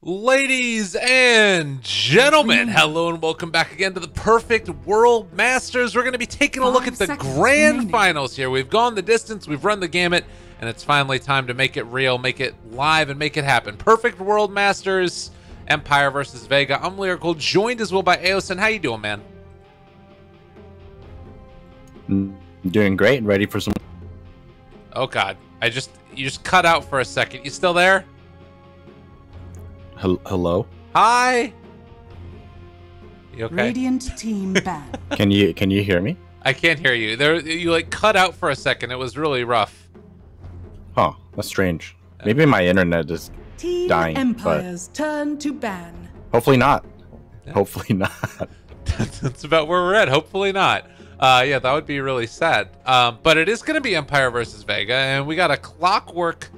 Ladies and gentlemen, hello and welcome back again to the Perfect World Masters. We're going to be taking a look at the grand finals here. We've gone the distance, we've run the gamut, and it's finally time to make it real, make it live, and make it happen. Perfect World Masters, Empire versus Vega. I'm Lyrical, joined as well by Aosin. How you doing, man? Doing great, ready for some... Oh God, you just cut out for a second. You still there? Hello? Hi. You okay? Radiant team ban. Can you hear me? I can't hear you. You like cut out for a second. It was really rough. Huh, that's strange. Maybe my internet is Team dying. Empire's turn to ban. Hopefully not. Yeah. Hopefully not. That's about where we're at. Hopefully not. Yeah, that would be really sad. But it is going to be Empire versus Vega, and we got a clockwork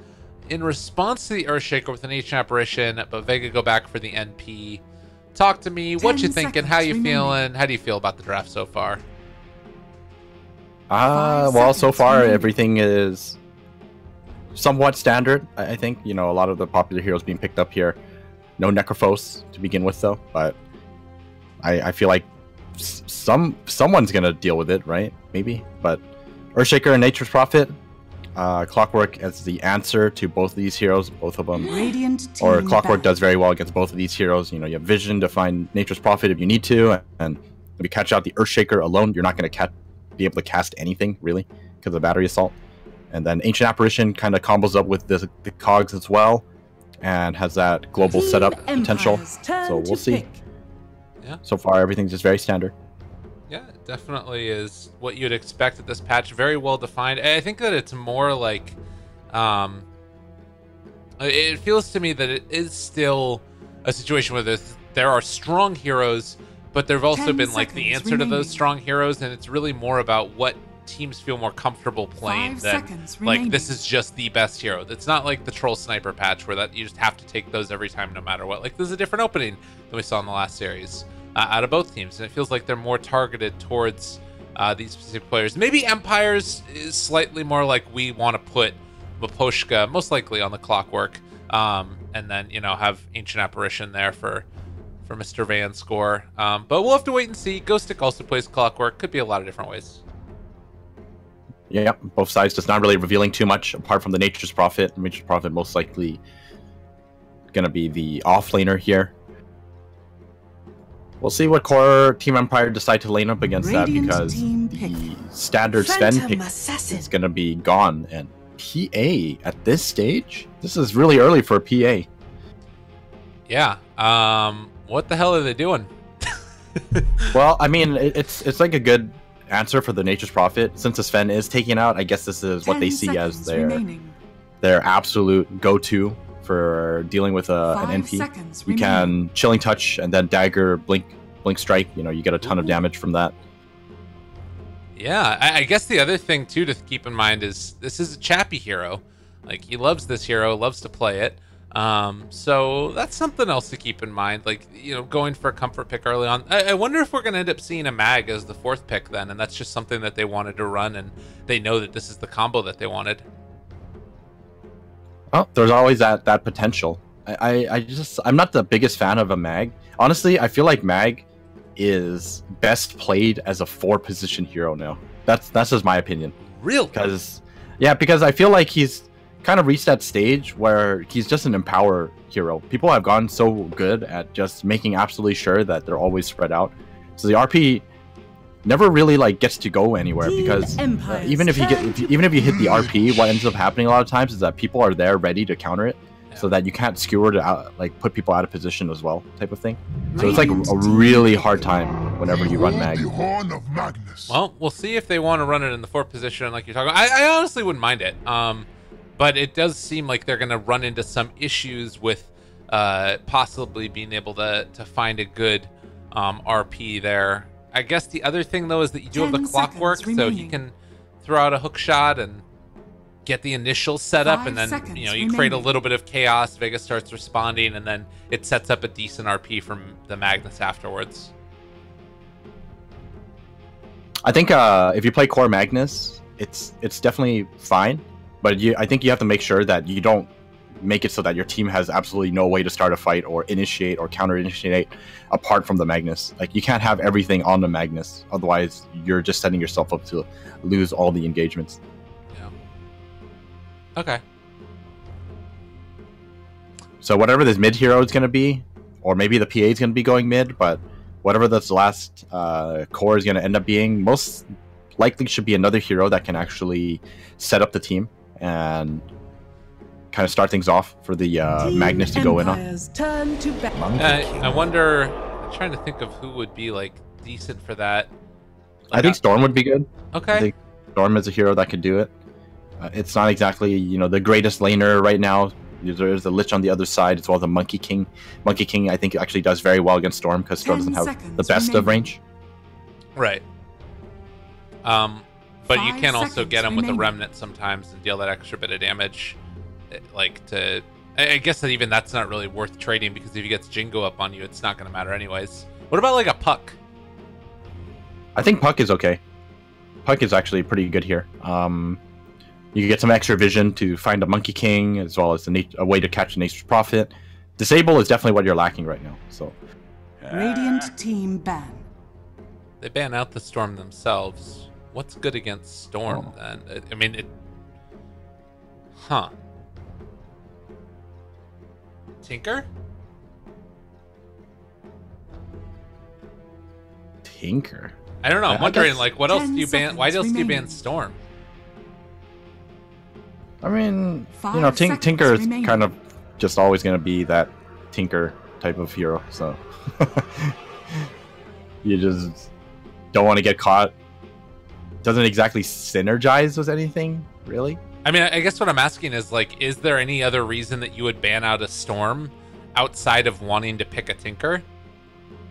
in response to the Earthshaker with an ancient apparition, but Vega go back for the NP. Talk to me. What you thinking? How you feeling? How do you feel about the draft so far? Well, so far everything is somewhat standard. I think, you know, a lot of the popular heroes being picked up here. No Necrophos to begin with, though, but I feel like someone's gonna deal with it, right? Maybe, but Earthshaker and Nature's Prophet. Clockwork as the answer to both of these heroes, both of them. Or Clockwork does very well against both of these heroes. You know, you have Vision to find Nature's Prophet if you need to, and if you catch out the Earthshaker alone, you're not going to be able to cast anything, really, because of the Battery Assault. And then Ancient Apparition kind of combos up with the cogs as well, and has that global setup potential. So we'll see. Yeah. So far, everything's just very standard. Yeah, it definitely is what you'd expect at this patch. Very well defined. I think that it's more like, it feels to me that it is still a situation where there are strong heroes, but there've also been like the answer to those strong heroes, and it's really more about what teams feel more comfortable playing than like this is just the best hero. It's not like the Troll Sniper patch where that you just have to take those every time no matter what. Like this is a different opening than we saw in the last series. Out of both teams, and it feels like they're more targeted towards these specific players. Maybe Empires is slightly more like we want to put Maposhka most likely on the Clockwork, and then, you know, have Ancient Apparition there for Mr. Van score. But we'll have to wait and see. Ghostic also plays Clockwork. Could be a lot of different ways. Yeah, both sides just not really revealing too much apart from the Nature's Prophet. Nature's Prophet most likely gonna be the offlaner here. We'll see what core Team Empire decide to lane up against that, because the standard Sven pick is going to be gone. And PA at this stage? This is really early for PA. Yeah. What the hell are they doing? Well, I mean, it's like a good answer for the Nature's Prophet. Since the Sven is taken out, I guess this is what they see as their absolute go-to for dealing with an NP. You can Chilling Touch and then Dagger, Blink Strike. You know, you get a ton of damage from that. Yeah, I guess the other thing too to keep in mind is this is a Chappie hero. Like, he loves this hero, loves to play it. So that's something else to keep in mind. Like, you know, going for a comfort pick early on. I wonder if we're going to end up seeing a Mag as the 4th pick then, and that's just something that they wanted to run, and they know that this is the combo that they wanted. Oh, there's always that potential. I'm not the biggest fan of a Mag. Honestly, I feel like Mag is best played as a 4-position hero now. That's just my opinion. Really? Because I feel like he's kind of reached that stage where he's just an empower hero. People have gone so good at just making absolutely sure that they're always spread out. So the RP never really like gets to go anywhere, because even if you hit the RP, what ends up happening a lot of times is that people are there ready to counter it, so that you can't skewer to like put people out of position as well, type of thing. So it's like a really hard time whenever you run Mag. Well, we'll see if they want to run it in the 4th position like you're talking about. I honestly wouldn't mind it, but it does seem like they're going to run into some issues with possibly being able to find a good RP there. I guess the other thing, though, is that you do have the Clockwork, so he can throw out a hook shot and get the initial setup, and then, you know, you create a little bit of chaos. Vega starts responding, and then it sets up a decent RP from the Magnus afterwards. I think if you play core Magnus, it's definitely fine, but I think you have to make sure that you don't make it so that your team has absolutely no way to start a fight or initiate or counter-initiate apart from the Magnus. Like, you can't have everything on the Magnus, otherwise you're just setting yourself up to lose all the engagements. Yeah. Okay. So whatever this mid hero is going to be, or maybe the PA is going to be going mid, but whatever this last core is going to end up being, most likely should be another hero that can actually set up the team and kind of start things off for the Magnus to go in on. Turn to I wonder, I'm trying to think of who would be like decent for that. Like, I think Storm would be good. Okay. I think Storm is a hero that could do it. It's not exactly, you know, the greatest laner right now. There's the Lich on the other side, as well as the Monkey King. Monkey King, I think, actually does very well against Storm because Storm doesn't have the best of range. Right. But you can also get him with a Remnant sometimes and deal that extra bit of damage. Like, to... I guess that even that's not really worth trading, because if he gets Jingo up on you, it's not going to matter anyways. What about, like, a Puck? I think Puck is okay. Puck is actually pretty good here. You get some extra vision to find a Monkey King, as well as a way to catch a Nature's Prophet. Disable is definitely what you're lacking right now. So, Radiant team ban. They ban out the Storm themselves. What's good against Storm, then? I mean, it... Huh. Tinker? Tinker? I don't know. I'm wondering, like, what else do you ban? Why else do you ban Storm? I mean, you know, Tinker is kind of just always going to be that Tinker type of hero, so you just don't want to get caught. Doesn't exactly synergize with anything, really. I mean, I guess what I'm asking is, like, is there any other reason that you would ban out a Storm outside of wanting to pick a Tinker?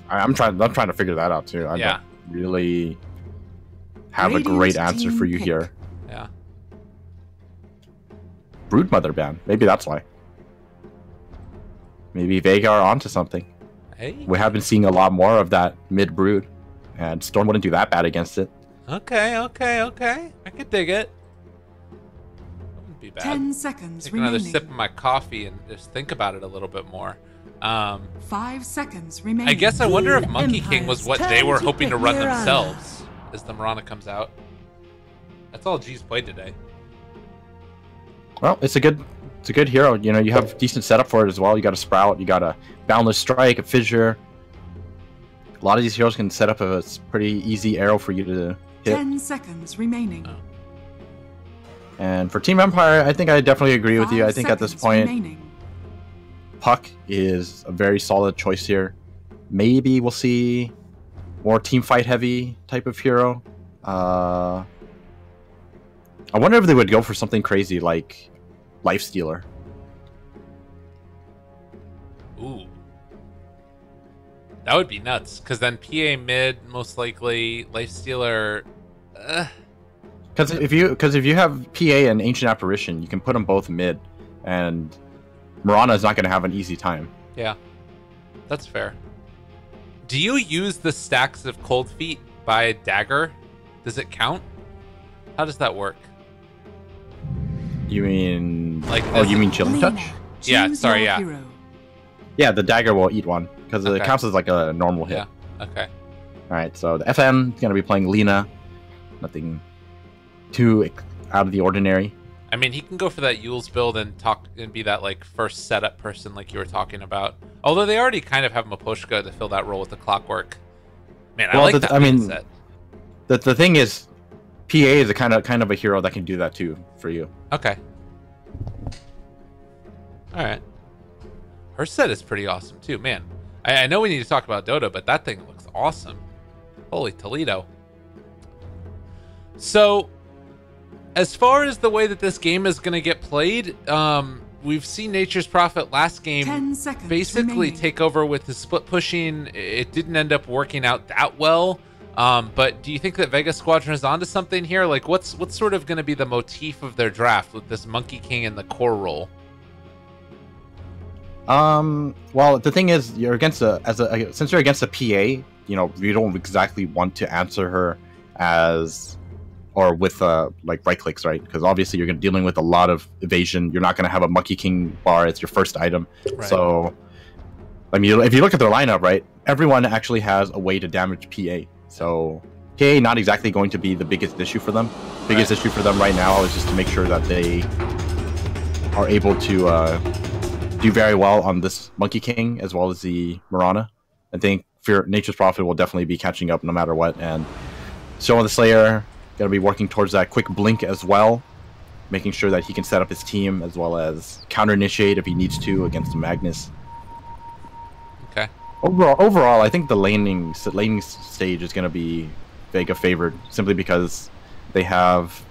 I'm trying to figure that out too. I don't really have a great answer for you here. Yeah. Broodmother ban. Maybe that's why. Maybe Vega are onto something. Hey. We have been seeing a lot more of that mid brood, and Storm wouldn't do that bad against it. Okay. I could dig it. Wouldn't be bad. 10 seconds Take remaining. another sip of my coffee and just think about it a little bit more. 5 seconds remaining. I guess I wonder if Monkey Empire's King was what turn they were to hoping to pick run Mirana. themselves as the Mirana comes out. That's all G's played today. Well, it's a good hero. You know, you have decent setup for it as well. You got a Sprout, you got a Boundless Strike, a Fissure. A lot of these heroes can set up a pretty easy arrow for you to hit. 10 seconds remaining. Oh. And for Team Empire, I think I definitely agree with you. I think at this point, Puck is a very solid choice here. Maybe we'll see more team fight heavy type of hero. I wonder if they would go for something crazy like Lifestealer. Ooh. That would be nuts, because then PA mid, most likely, Lifestealer... Because if you have PA and Ancient Apparition, you can put them both mid, and Mirana is not going to have an easy time. Yeah, that's fair. Do you use the stacks of Cold Feet by Dagger? Does it count? How does that work? You mean like? Oh, you mean Chilling Touch? Yeah, sorry, yeah. Hero. Yeah, the Dagger will eat one because it counts as like a normal hit. Yeah. Okay. All right, so the FM is going to be playing Lina. Nothing too out of the ordinary. I mean, he can go for that Yule's build and be that like first setup person like you were talking about. Although they already kind of have Maposhka to fill that role with the Clockwork. Man, I like that. I mean, set. The thing is, PA is a kind of a hero that can do that too for you. Okay. All right. Her set is pretty awesome too, man. I know we need to talk about Dota, but that thing looks awesome. Holy Toledo. So, as far as the way that this game is going to get played, we've seen Nature's Prophet last game basically take over with his split pushing. It didn't end up working out that well. But do you think that Vega Squadron is onto something here? Like, what's sort of going to be the motif of their draft with this Monkey King in the core role? Well, the thing is, you're against since you're against a PA, you know, you don't exactly want to answer her as or with like right clicks, right? Because obviously you're dealing with a lot of evasion. You're not going to have a Monkey King bar as your first item. Right. So, I mean, if you look at their lineup, right, everyone actually has a way to damage PA. So PA not exactly going to be the biggest issue for them. Biggest issue for them right now is just to make sure that they are able to do very well on this Monkey King as well as the Mirana. I think Nature's Prophet will definitely be catching up no matter what, and Show the Slayer going to be working towards that quick blink as well, making sure that he can set up his team as well as counter initiate if he needs to against the Magnus. Okay. Overall, I think the laning stage is going to be Vega favored simply because they have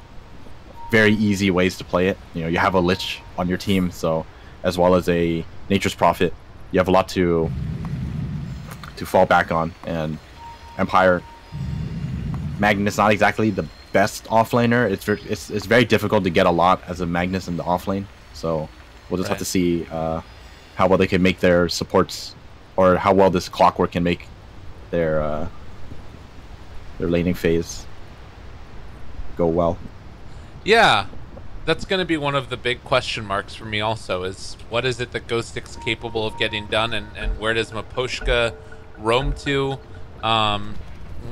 very easy ways to play it. You know, you have a Lich on your team, so as well as a Nature's Prophet, you have a lot to fall back on. And Empire, Magnus not exactly the best offlaner. It's very difficult to get a lot as a Magnus in the offlane. So we'll just have to see how well they can make their supports, or how well this Clockwork can make their laning phase go well. Yeah, that's going to be one of the big question marks for me also, is what is it that Ghostic's capable of getting done, and where does Miposhka roam to?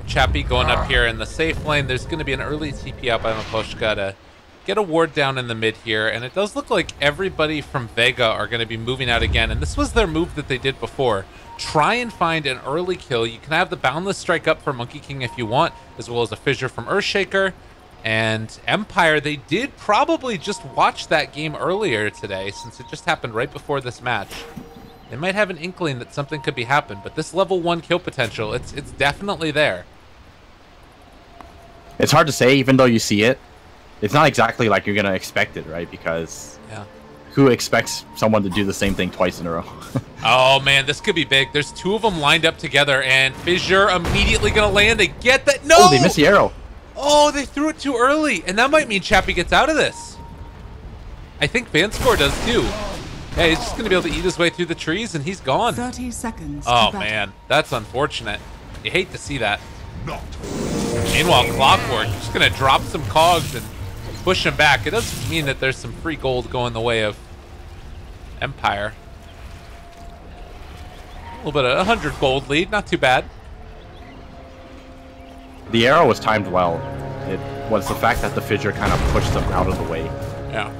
Chappie going up here in the safe lane. There's going to be an early TP out by Miposhka to get a ward down in the mid here, and it does look like everybody from Vega are going to be moving out again, and this was their move that they did before. Try and find an early kill. You can have the Boundless Strike up for Monkey King if you want, as well as a Fissure from Earthshaker. And Empire, they did probably just watch that game earlier today, since it just happened right before this match. They might have an inkling that something could be happening, but this level 1 kill potential, it's definitely there. It's hard to say, even though you see it. It's not exactly like you're going to expect it, right? Because who expects someone to do the same thing twice in a row? Oh, man, this could be big. There's 2 of them lined up together, and Fissure immediately going to land. They get that. No! Oh, they missed the arrow. Oh, they threw it too early, and that might mean Chappie gets out of this. I think Vanscore does too. Yeah, he's just going to be able to eat his way through the trees, and he's gone. 30 seconds. Oh, man, that's unfortunate. You hate to see that. Meanwhile, Clockwork just going to drop some cogs and push him back. It does mean that there's some free gold going the way of Empire. A little bit of 100 gold lead, not too bad. The arrow was timed well. It was the fact that the Fissure kind of pushed them out of the way. Yeah.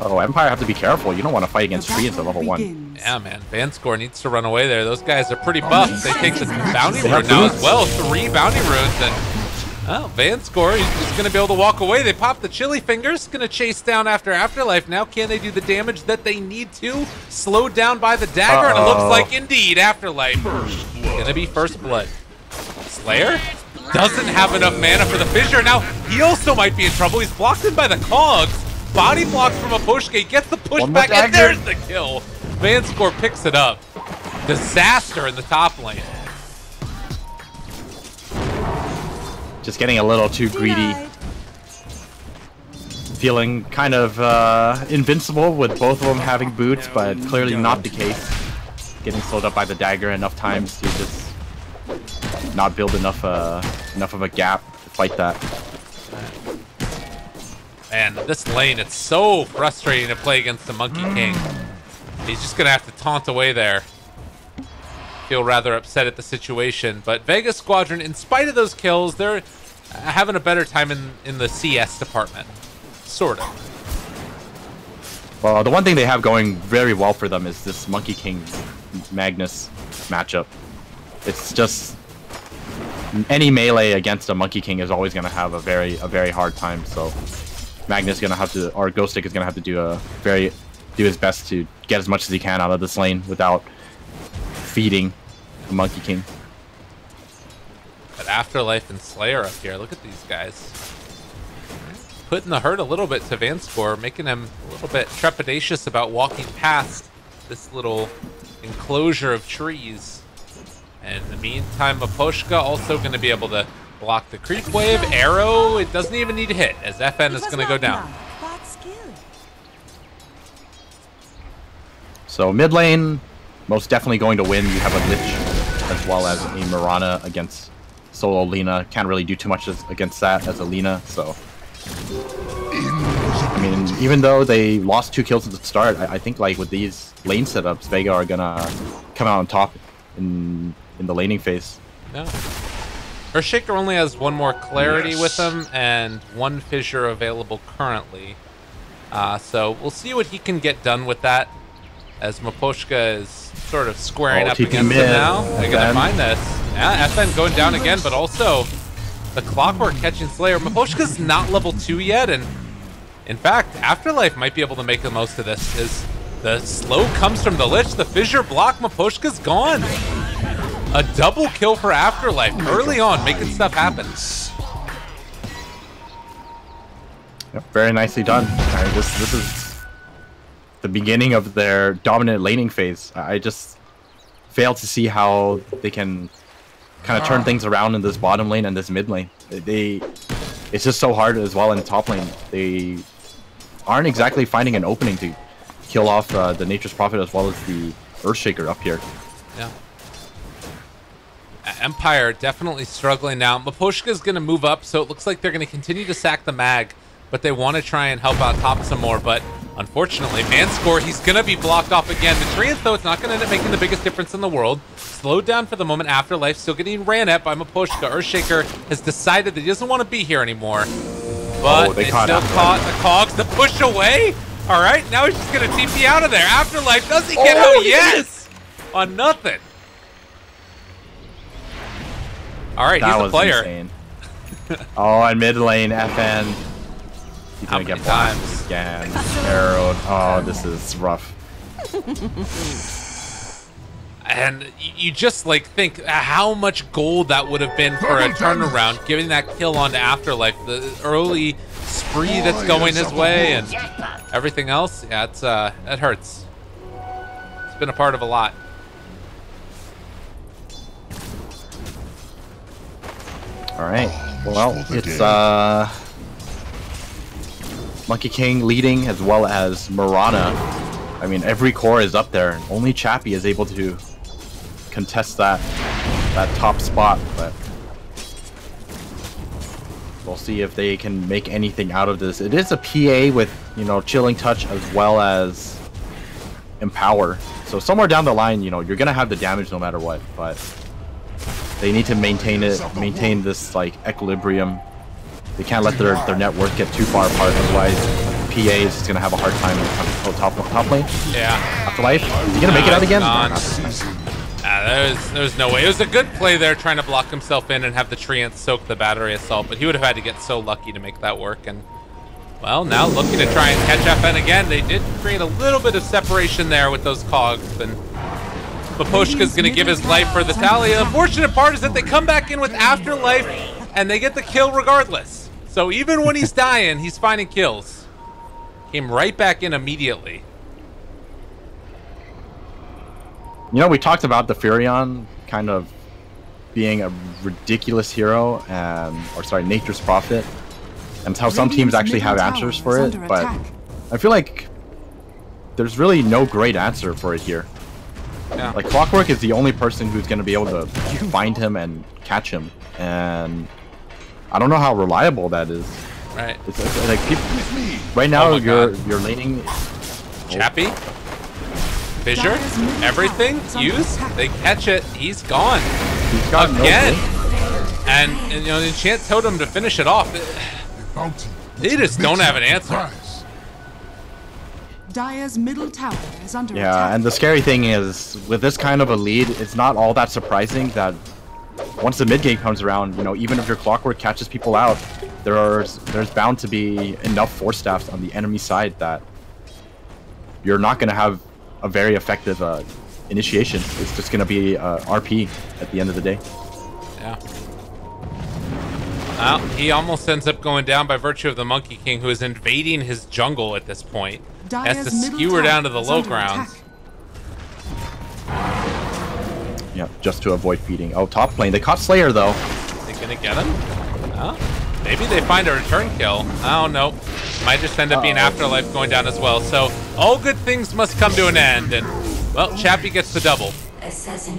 Oh, Empire have to be careful. You don't want to fight against trees at level 1. Yeah, man. Vanscore needs to run away there. Those guys are pretty buff. They take this bounty rune now as well. 3 bounty runes. And Vanscore, he's going to be able to walk away. They pop the chili fingers. Going to chase down after Afterlife. Now can they do the damage that they need to? Slowed down by the dagger. And it looks like, indeed, Afterlife. Going to be first blood. Slayer doesn't have enough mana for the Fissure. Now, he also might be in trouble. He's blocked in by the cogs. Body blocks from Miposhka, gets the pushback, and there's the kill. Vanscore picks it up. Disaster in the top lane. Just getting a little too greedy. Feeling kind of invincible with both of them having boots, but clearly not the case. Getting slowed up by the dagger enough times to just not build enough of a gap to fight that. Man, this lane, it's so frustrating to play against the Monkey King. He's just gonna have to taunt away there. Feel rather upset at the situation, but Vega Squadron, in spite of those kills, they're having a better time in the CS department. Sort of. Well, the one thing they have going very well for them is this Monkey King Magnus matchup. It's just any melee against a Monkey King is always going to have a very hard time. So Magnus is going to have to, or Ghostic is going to have to do his best to get as much as he can out of this lane without feeding the Monkey King. But Afterlife and Slayer up here, look at these guys. Putting the hurt a little bit to Vanscore, making him a little bit trepidatious about walking past this little enclosure of trees. And in the meantime, Miposhka also going to be able to block the creep wave. Arrow, it doesn't even need to hit, as FN is going to go down. So mid lane, most definitely going to win. You have a Lich as well as a Mirana against solo Lina. Can't really do too much against that as a Lina, so... I mean, even though they lost 2 kills at the start, I think like with these lane setups, Vega are gonna come out on top in the laning phase. Yeah. Earthshaker only has 1 more clarity with him and 1 fissure available currently. So we'll see what he can get done with that, as Miposhka is sort of squaring up against him now. They're gonna find this. Yeah, FN going down again, but also the Clockwork catching Slayer. Miposhka's not level 2 yet, and in fact, Afterlife might be able to make the most of this, as the slow comes from the Lich, the fissure block, Miposhka's gone. A double kill for Afterlife early on, making stuff happen. Yep, very nicely done. This is the beginning of their dominant laning phase. I just fail to see how they can kind of turn things around in this bottom lane and this mid lane. It's just so hard as well in the top lane. They aren't exactly finding an opening to kill off the Nature's Prophet as well as the Earthshaker up here. Yeah. Empire definitely struggling now. Miposhka's going to move up, so it looks like they're going to continue to sack the mag, but they want to try and help out top some more. But unfortunately, Manscore, he's going to be blocked off again. The Treant, though, it's not going to end up making the biggest difference in the world. Slowed down for the moment. Afterlife still getting ran at by Miposhka. Earthshaker has decided that he doesn't want to be here anymore. But they still caught the cogs to push away. All right, now he's just going to TP out of there. Afterlife, does he get out? Yes! On nothing. All right, he's a player. Insane. Oh, and mid lane, FN. He's gonna get blocked again. Arrowed. Oh, this is rough. And you just like think how much gold that would have been for a turnaround, giving that kill onto Afterlife, the early spree that's going his way, and everything else. Yeah, it's it hurts. It's been a part of a lot. All right. Well, it's Monkey King leading as well as Mirana. I mean, every core is up there. Only Chappie is able to contest that top spot, but we'll see if they can make anything out of this. It is a PA with, you know, Chilling Touch as well as Empower. So somewhere down the line, you know, you're gonna have the damage no matter what, but they need to maintain this like equilibrium. They can't let their network get too far apart, otherwise PA is just gonna have a hard time when it comes to top lane. Yeah. Afterlife, is he gonna make it out again? There's no way. It was a good play there, trying to block himself in and have the Treant soak the battery assault, but he would have had to get so lucky to make that work. And well, now looking to try and catch FN again. They did create a little bit of separation there with those cogs, and Miposhka's gonna give his life for the tally. The unfortunate part is that they come back in with Afterlife and they get the kill regardless. So even when he's dying, he's finding kills. Came right back in immediately. You know, we talked about the Furion kind of being a ridiculous hero, Nature's Prophet, and how some teams actually have answers for it, but I feel like there's really no great answer for it here. Yeah. Like, Clockwork is the only person who's going to be able to find him and catch him, and I don't know how reliable that is. Right. It's like people, right now you're laning. Chappie, Fissure, everything used. They catch it. He's gone. He's got again. And you know, the Enchant Totem to finish it off. They just don't have an answer. Dire's middle tower is under attack. Yeah, and the scary thing is, with this kind of a lead, it's not all that surprising that once the mid game comes around, you know, even if your Clockwork catches people out, there's bound to be enough force staffs on the enemy side that you're not going to have a very effective initiation. It's just going to be RP at the end of the day. Yeah. Well, he almost ends up going down by virtue of the Monkey King, who is invading his jungle at this point. Has to skewer down to the low ground. Yeah, just to avoid feeding. Oh, top lane. They caught Slayer, though. They gonna get him? Oh, maybe they find a return kill. Oh, no. Might just end up being Afterlife going down as well. So, all good things must come to an end. And, well, Chappie gets the double.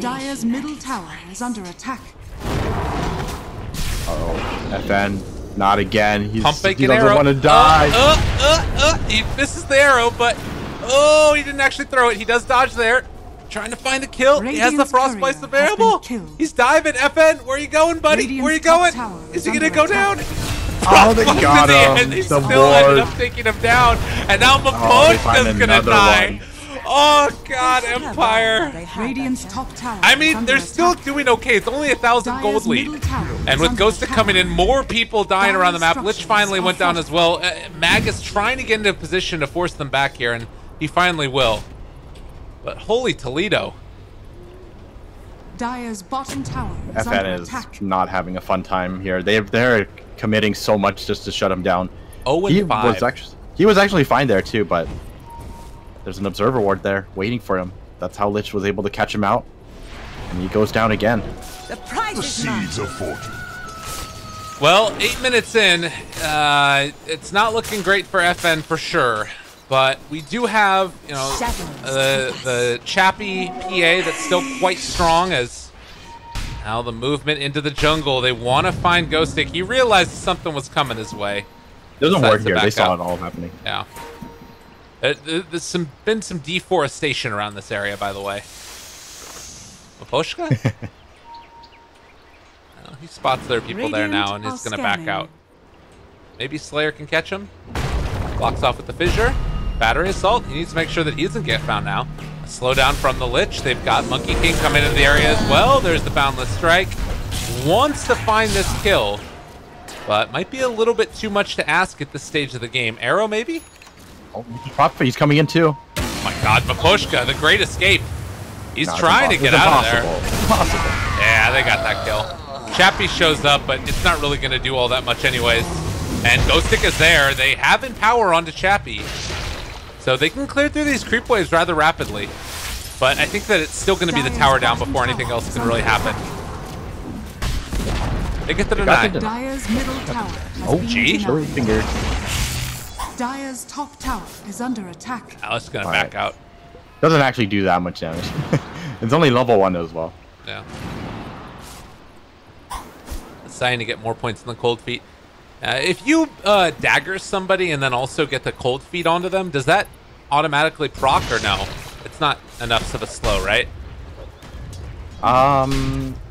Dire's middle tower is under attack. Uh-oh. FN, not again. He doesn't want to die. He misses the arrow, but oh, he didn't actually throw it. He does dodge there. Trying to find the kill. He has the frost splice available. He's diving. FN, where are you going, buddy? Where are you going? Is he gonna go down? Oh, they got him. He still ended up taking him down, and now Maposhka's gonna die. Oh God, Empire! Radiant's top tower. I mean, they're still doing okay. It's only 1,000 gold lead, and with Ghost coming in, more people dying around the map. Lich finally went down as well. Mag is trying to get into a position to force them back here, and he finally will. But holy Toledo! Dire's bottom tower is FN under is attack. not having a fun time here. They're committing so much just to shut him down. 0-5. He was actually fine there too, but there's an observer ward there waiting for him. That's how Lich was able to catch him out, and he goes down again. The seeds of fortune. Well, 8 minutes in, it's not looking great for FN for sure. But we do have, you know, the Chappie PA that's still quite strong. As now the movement into the jungle. They want to find Ghostic. He realized something was coming his way. Doesn't work here. They saw it all happening. Yeah. There's been some deforestation around this area, by the way. Maposhka? Well, he spots there are people there now, and he's going to back out. Maybe Slayer can catch him. Blocks off with the fissure. Battery assault. He needs to make sure that he doesn't get found now. A slowdown from the Lich. They've got Monkey King coming into the area as well. There's the Boundless Strike. Wants to find this kill, but might be a little bit too much to ask at this stage of the game. Arrow, maybe? Oh, he's coming in too. Oh my God, Maposhka, the great escape. He's trying to get out of there. Impossible. Yeah, they got that kill. Chappie shows up, but it's not really going to do all that much anyways. And Ghostic is there. They have Empower onto Chappie, so they can clear through these creep waves rather rapidly. But I think that it's still going to be the tower down before anything else can really happen. They get to the 9. Dire's middle tower. Oh, gee. Finger. Dire's top tower is under attack. Alice is going to back out. Doesn't actually do that much damage. It's only level 1 as well. Yeah. Deciding to get more points than the cold feet. If you dagger somebody and then also get the cold feet onto them, does that automatically proc or no? It's not enough of a slow, right?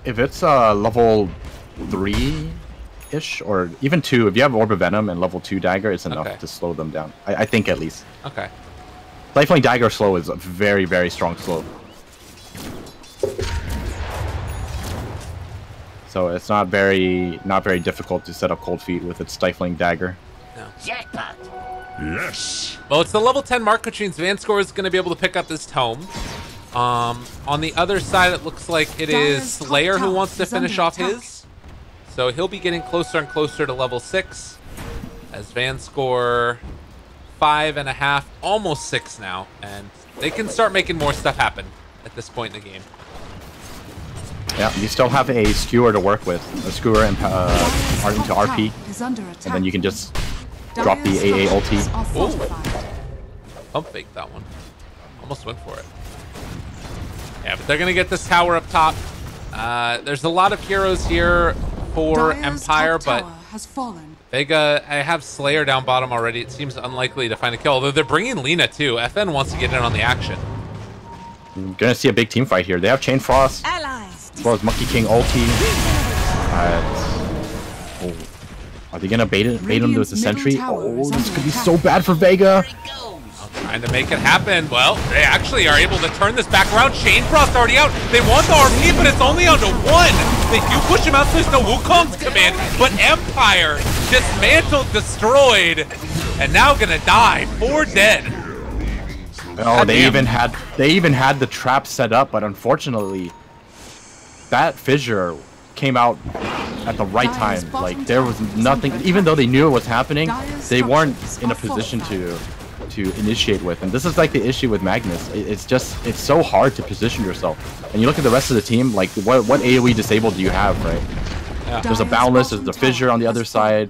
If it's level 3-ish or even 2, if you have Orb of Venom and level 2 dagger, it's enough to slow them down. I think at least. Okay. Lifelink dagger slow is a very, very strong slow. So it's not very difficult to set up cold feet with its stifling dagger. No. Jackpot. Yes. Well, it's the level 10 mark, which means Vanscore is going to be able to pick up this tome. On the other side, it looks like it is Slayer who wants to finish off his. So he'll be getting closer and closer to level 6. As Vanscore 5.5, almost 6 now. And they can start making more stuff happen at this point in the game. Yeah, you still have a skewer to work with. A skewer and into RP. And then you can just drop the AA ulti. Pump fake that one. Almost went for it. Yeah, but they're going to get this tower up top. There's a lot of heroes here for Empire, but Vega, I have Slayer down bottom already. It seems unlikely to find a kill, although they're bringing Lina too. FN wants to get in on the action. I'm going to see a big team fight here. They have Chain Frost, as well as Monkey King ulti. Are they going to bait him with the sentry? Oh, this could be so bad for Vega. Trying to make it happen. Well, they actually are able to turn this back around. Chain Frost already out. They want the RP, but it's only onto 1. They do push him out, so there's no Wukong's command. But Empire dismantled, destroyed, and now gonna die. 4 dead. Oh, they even had the trap set up, but unfortunately, that fissure came out at the right time. Like, there was nothing, even though they knew it was happening, they weren't in a position to initiate with. And this is like the issue with Magnus. It's so hard to position yourself. And you look at the rest of the team, like what AoE disabled do you have, right? Yeah. There's a Boundless, there's the fissure on the other side.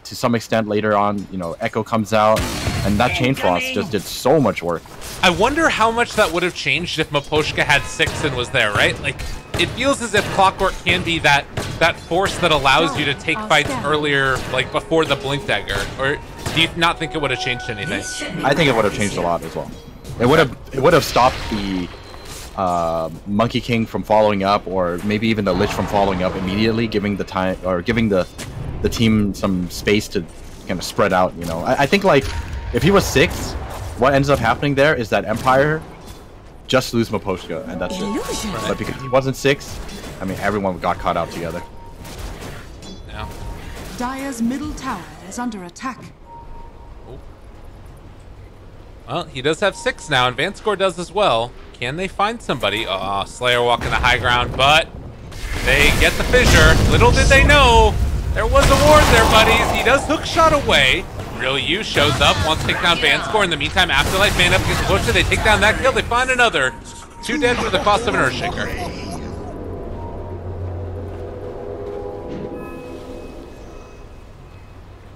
To some extent later on, you know, Echo comes out, and that Chain Frost just did so much work. I wonder how much that would have changed if Maposhka had 6 and was there, right? Like, it feels as if Clockwork can be that that force that allows you to take fights earlier, like before the blink dagger? Or do you not think it would have changed anything? I think it would have changed a lot as well. It would have stopped the Monkey King from following up, or maybe even the Lich from following up immediately, giving the time or giving the team some space to kind of spread out. You know, I think like if he was 6, what ends up happening there is that Empire just lose Maposhka, and that's it. Right. But because he wasn't 6, I mean, everyone got caught out together. Yeah. Dire's middle tower is under attack. Oh. Well, he does have 6 now, and Vanscore does as well. Can they find somebody? Oh, Slayer walking the high ground, but they get the fissure. Little did they know, there was a ward there, buddies. He does hook shot away. Real You shows up, wants to take down Vanscore. In the meantime, Afterlife man up against Busher. They take down that kill. They find another. 2 dead for the cost of an Earthshaker.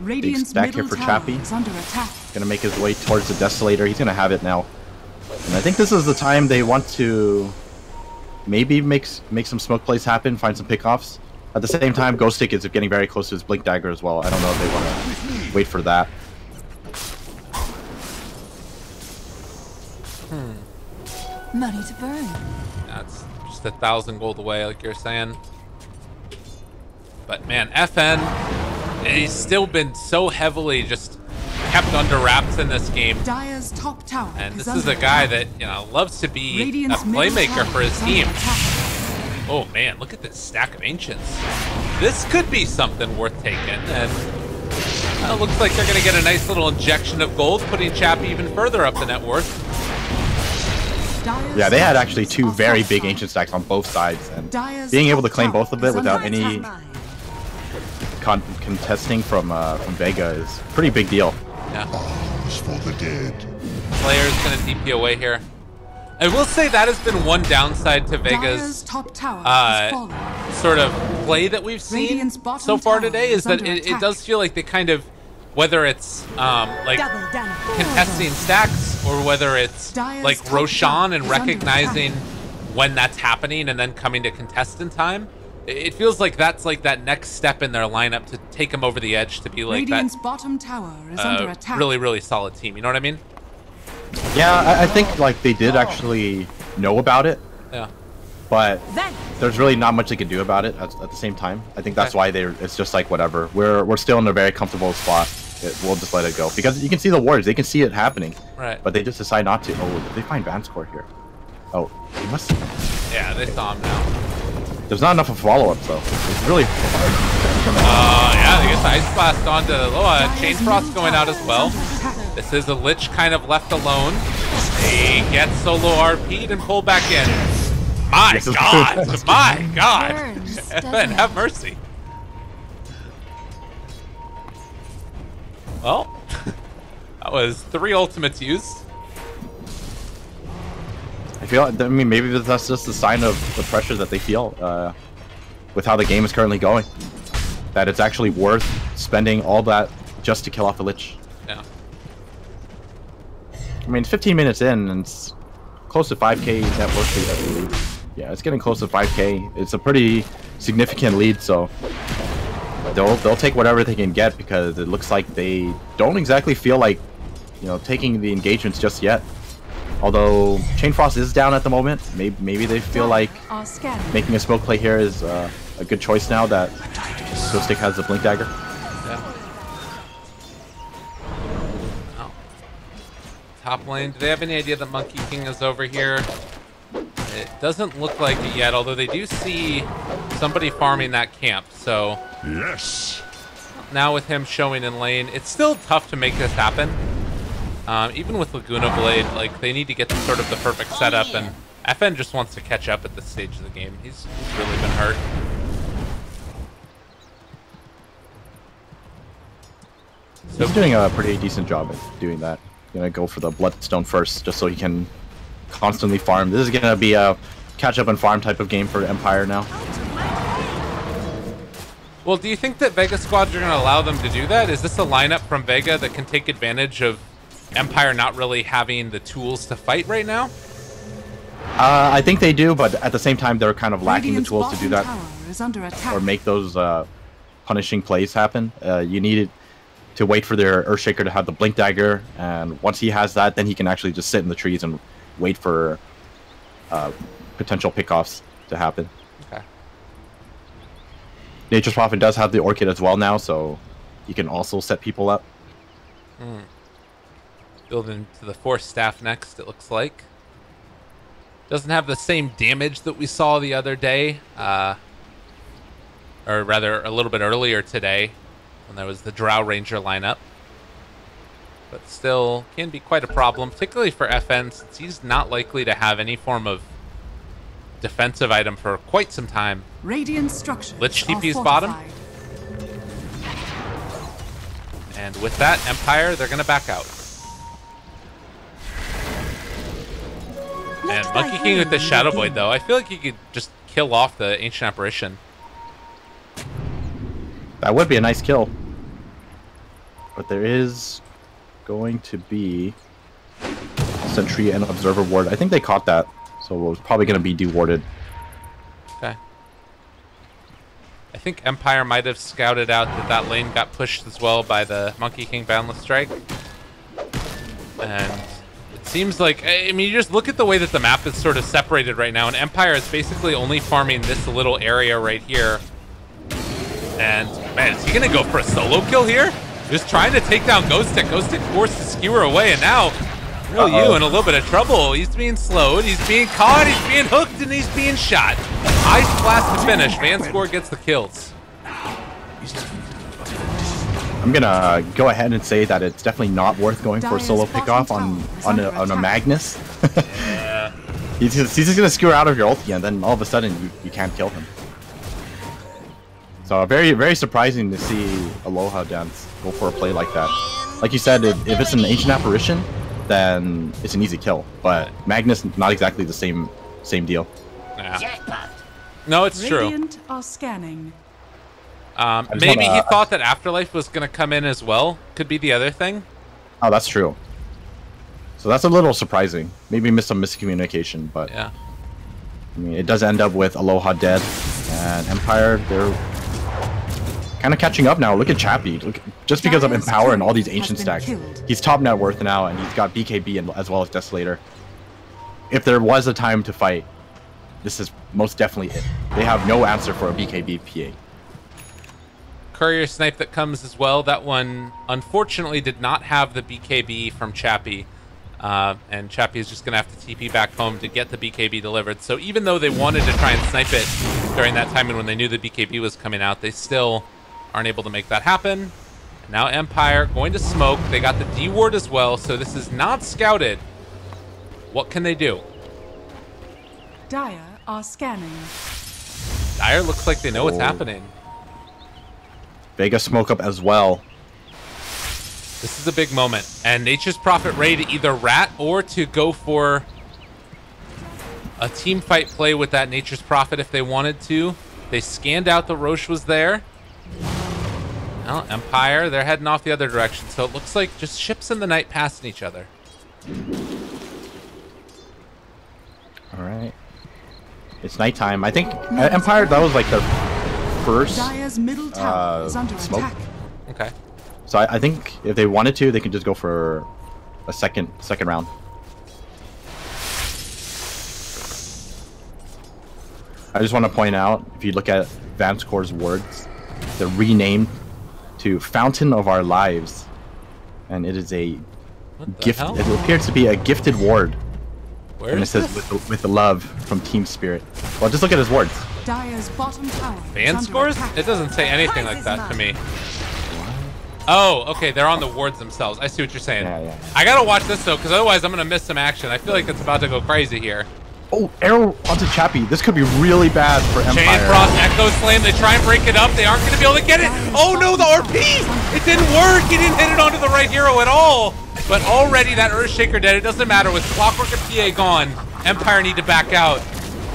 Radiant's stack here middle for tower Chappie. is under attack. Gonna make his way towards the Desolator. He's gonna have it now. And I think this is the time they want to maybe make some smoke plays happen, find some pickoffs. At the same time, Ghost Stick is getting very close to his Blink Dagger as well. I don't know if they want to wait for that. Money to burn. That's just 1,000 gold away, like you're saying. But man, FN, he's still been so heavily just kept under wraps in this game. Dire's top tower And this under is a guy that, you know, loves to be Radiant's a middle playmaker tower for his is under team. attack. Oh man, look at this stack of Ancients. This could be something worth taking, and it looks like they're going to get a nice little injection of gold, putting Chappie even further up the net worth. Dire's Yeah, they had actually structures 2 are very big fortified. Ancient stacks on both sides, and Dire's being able to top claim tower both of it is without under any attack. contesting from Vega is a pretty big deal. Yeah. Arms for the dead. Player's going to DP away here. I will say that has been one downside to Dire's Vega's top tower has fallen. sort of play that we've seen Radiant's bottom so far tower today, is is that under it attack. does feel like they kind of, whether it's like Double damage. contesting stacks or whether it's Dire's like top Roshan tower and is under recognizing when that's happening and then coming to contest in time. It feels like that's like that next step in their lineup to take them over the edge to be like Radiant's bottom tower is under that attack. really, really solid team. You know what I mean? Yeah, I think like they did actually know about it, Yeah. but Then there's really not much they can do about it at the same time. I think that's Okay. why it's just like whatever. We're still in a very comfortable spot. We'll just let it go because you can see the wards. They can see it happening, Right. but they just decide not to. Oh, did they find Vanscore here? Oh, he must. Yeah, they saw him now. There's not enough of follow-ups though. It's really hard. Yeah, they get the Ice Blast onto the Loa. Chain Frost going out as well. This is a Lich kind of left alone. He gets solo RP'd and pulled back in. My This is God! good. My God! burns, doesn't Ben, it? have mercy. Well, that was 3 ultimates used. I mean, maybe that's just a sign of the pressure that they feel with how the game is currently going. That it's actually worth spending all that just to kill off a Lich. Yeah. I mean, it's 15 minutes in, and it's close to 5k net worth lead, I believe. Yeah, it's getting close to 5k. It's a pretty significant lead, so they'll take whatever they can get because it looks like they don't exactly feel like, you know, taking the engagements just yet. Although Chain Frost is down at the moment, maybe they feel like Are scanning. making a smoke play here is a good choice now that Ghost Stick has the Blink Dagger. Yeah. Oh. Top lane. Do they have any idea that Monkey King is over here? It doesn't look like it yet, although they do see somebody farming that camp. So Yes. now with him showing in lane, it's still tough to make this happen. Even with Laguna Blade, like they need to get to sort of the perfect setup, and FN just wants to catch up at this stage of the game. He's really been hurt. So he's doing a pretty decent job at doing that. Gonna go for the Bloodstone first, just so he can constantly farm. This is gonna be a catch up and farm type of game for Empire now. Well, do you think that Vega squads are going to allow them to do that? Is this a lineup from Vega that can take advantage of Empire not really having the tools to fight right now? I think they do, but at the same time, they're kind of lacking the tools to do that. is under attack. or make those punishing plays happen, you needed to wait for their Earthshaker to have the Blink Dagger, and once he has that, then he can actually just sit in the trees and wait for potential pickoffs to happen. Okay. Nature's Prophet does have the Orchid as well now, so he can also set people up. Build into the Force Staff next, it looks like. Doesn't have the same damage that we saw the other day, or rather a little bit earlier today when there was the Drow Ranger lineup. But still can be quite a problem, particularly for FN, since he's not likely to have any form of defensive item for quite some time. Radiant structures Lich are TP's bottom. fortified. And with that, Empire, they're going to back out. And Monkey King with the Shadow Blade, though. I feel like he could just kill off the Ancient Apparition. That would be a nice kill. But there is going to be Sentry and Observer Ward. I think they caught that, so it's probably going to be dewarded. Okay. I think Empire might have scouted out that that lane got pushed as well by the Monkey King Boundless Strike. And it seems like, I mean, you just look at the way that the map is sort of separated right now, and Empire is basically only farming this little area right here. And, man, is he going to go for a solo kill here? Just trying to take down Ghost Tech. Ghost Tech forced to skewer away, and now Real you in a little bit of trouble. He's being slowed, he's being caught, he's being hooked, and he's being shot. Ice blast to finish. Vanscore gets the kills. I'm gonna go ahead and say that it's definitely not worth going for a solo pickoff on a Magnus. Yeah. He's just gonna skewer out of your ulti, and then all of a sudden you can't kill him. So very, very surprising to see Aloha Dance go for a play like that. Like you said, if it's an Ancient Apparition, then it's an easy kill. But Magnus, not exactly the same deal. Yeah. No, it's true. Radiant are scanning. Maybe he thought that Afterlife was going to come in as well. Could be the other thing. Oh, that's true. So that's a little surprising. Maybe missed some miscommunication, but yeah. I mean, it does end up with Aloha dead, and Empire, they're kind of catching up now. Look at Chappie. Look, just because of Empower and all these ancient stacks, he's top net worth now, and he's got BKB and, as well as Desolator. If there was a time to fight, this is most definitely it. They have no answer for a BKB PA. Courier snipe that comes as well. That one, unfortunately, did not have the BKB from Chappie. And Chappie is just going to have to TP back home to get the BKB delivered. So even though they wanted to try and snipe it during that time and when they knew the BKB was coming out, they still aren't able to make that happen. And now Empire going to smoke. They got the D ward as well, so this is not scouted. What can they do? Dire are scanning. Dire looks like they know what's happening. Vega smoke up as well. This is a big moment, and Nature's Prophet ready to either rat or to go for a team fight play with that Nature's Prophet if they wanted to. They scanned out the Roche was there. Well, Empire, they're heading off the other direction, so it looks like just ships in the night passing each other. All right. It's nighttime. I think Empire, that was like their first Dire's middle tower is under smoke. attack. Okay. So I think if they wanted to, they could just go for a second round. I just want to point out, if you look at Vanscore's words, they're renamed to Fountain of Our Lives, and it is a gift. Hell? It appears to be a gifted ward. Where And it is says this? with the love from Team Spirit. Well, just look at his words. Dire's bottom tower is Fan under scores? attack. It doesn't say anything like that to me. Oh, okay, they're on the wards themselves. I see what you're saying. Yeah. I gotta watch this though, because otherwise I'm gonna miss some action. I feel like it's about to go crazy here. Oh, arrow onto Chappie. This could be really bad for Chain Empire. Frost, Echo Slam, they try and break it up. They aren't gonna be able to get it. Oh no, the RP! It didn't work! He didn't hit it onto the right hero at all! But already that Earthshaker dead. It doesn't matter. With Clockwork and PA gone, Empire need to back out.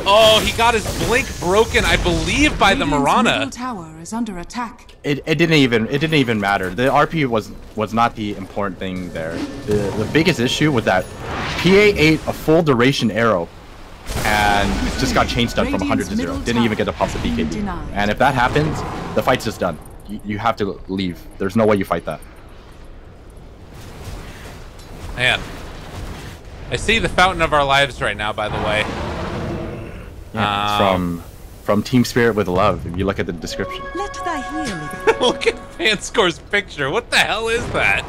Oh, he got his blink broken, I believe, by the Radiant's Mirana. middle tower is under attack. It didn't even matter. The RP was not the important thing there. The biggest issue was that PA ate a full duration arrow and just got chain stunned from 100 to 0. Didn't even get to pop the BKB. And if that happens, the fight's just done. You have to leave. There's no way you fight that. Man. I see the fountain of our lives right now, by the way. Yeah, it's from Team Spirit with Love, if you look at the description. Let thy healing. Look at Fanscore's picture. What the hell is that?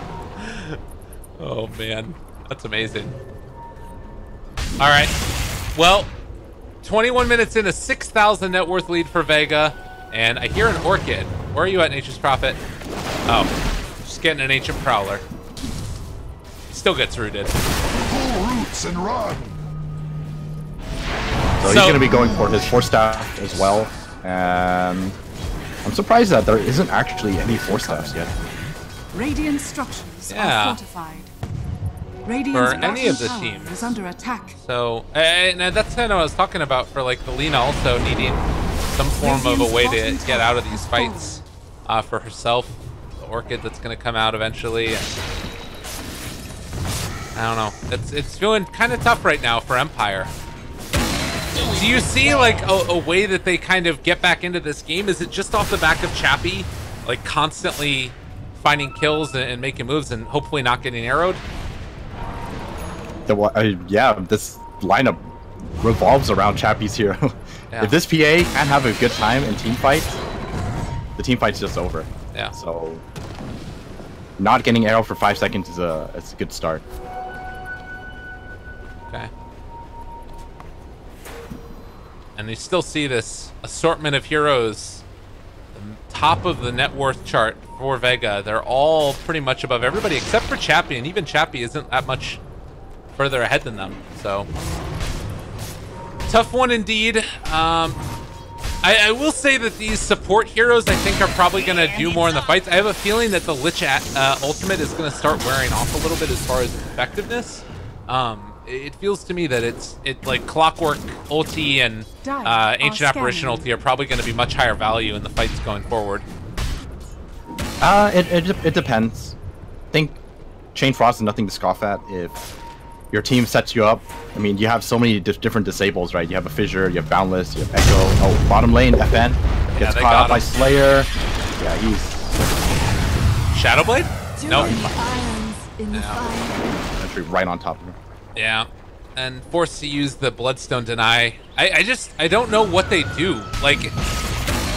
Oh, man. That's amazing. All right. Well, 21 minutes in, a 6,000 net worth lead for Vega. And I hear an Orchid. Where are you at, Nature's Prophet? Oh, just getting an Ancient Prowler. Still gets rooted. Pull roots and run. So he's going to be going for his Force Staff as well. And I'm surprised that there isn't actually any Force Staffs yet. Radiant structures are fortified. For any of the teams is under attack. So, and that's kind of what I was talking about for like the Lina also needing some form of a way to get out of these fights for herself. The Orchid that's going to come out eventually. And I don't know. It's feeling kind of tough right now for Empire. Do you see like a way that they kind of get back into this game? Is it just off the back of Chappie, like constantly finding kills and making moves and hopefully not getting arrowed? Yeah, this lineup revolves around Chappie's hero. Yeah. If this PA can't have a good time in team fights, the team fight's just over. Yeah. So not getting arrow for 5 seconds is a good start. Okay. And you still see this assortment of heroes, the top of the net worth chart for Vega. They're all pretty much above everybody except for Chappie, and even Chappie isn't that much further ahead than them. So tough one indeed. I will say that these support heroes I think are probably going to do more in the fights. I have a feeling that the Lich ultimate is going to start wearing off a little bit as far as effectiveness. It feels to me that it's like Clockwork ulti and Ancient Apparition ulti are probably going to be much higher value in the fights going forward. It depends. I think Chain Frost is nothing to scoff at if your team sets you up. I mean, you have so many different disables, right? You have a Fissure, you have Boundless, you have Echo. Oh, bottom lane, FN gets caught out by Slayer. Yeah, he's... Shadowblade? No. Actually, right on top of him. Yeah, and forced to use the Bloodstone Deny. I don't know what they do. Like,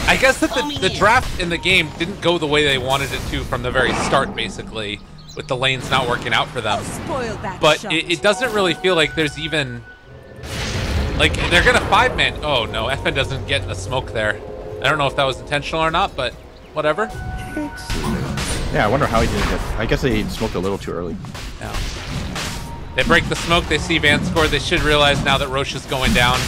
I guess that the draft in the game didn't go the way they wanted it to from the very start, basically, with the lanes not working out for them. But it doesn't really feel like there's even... Like, they're going to 5-man... Oh, no, FN doesn't get a smoke there. I don't know if that was intentional or not, but whatever. Yeah, I wonder how he didn't get... I guess they smoked a little too early. Yeah. They break the smoke, they see Vanscore. They should realize now that Roche is going down.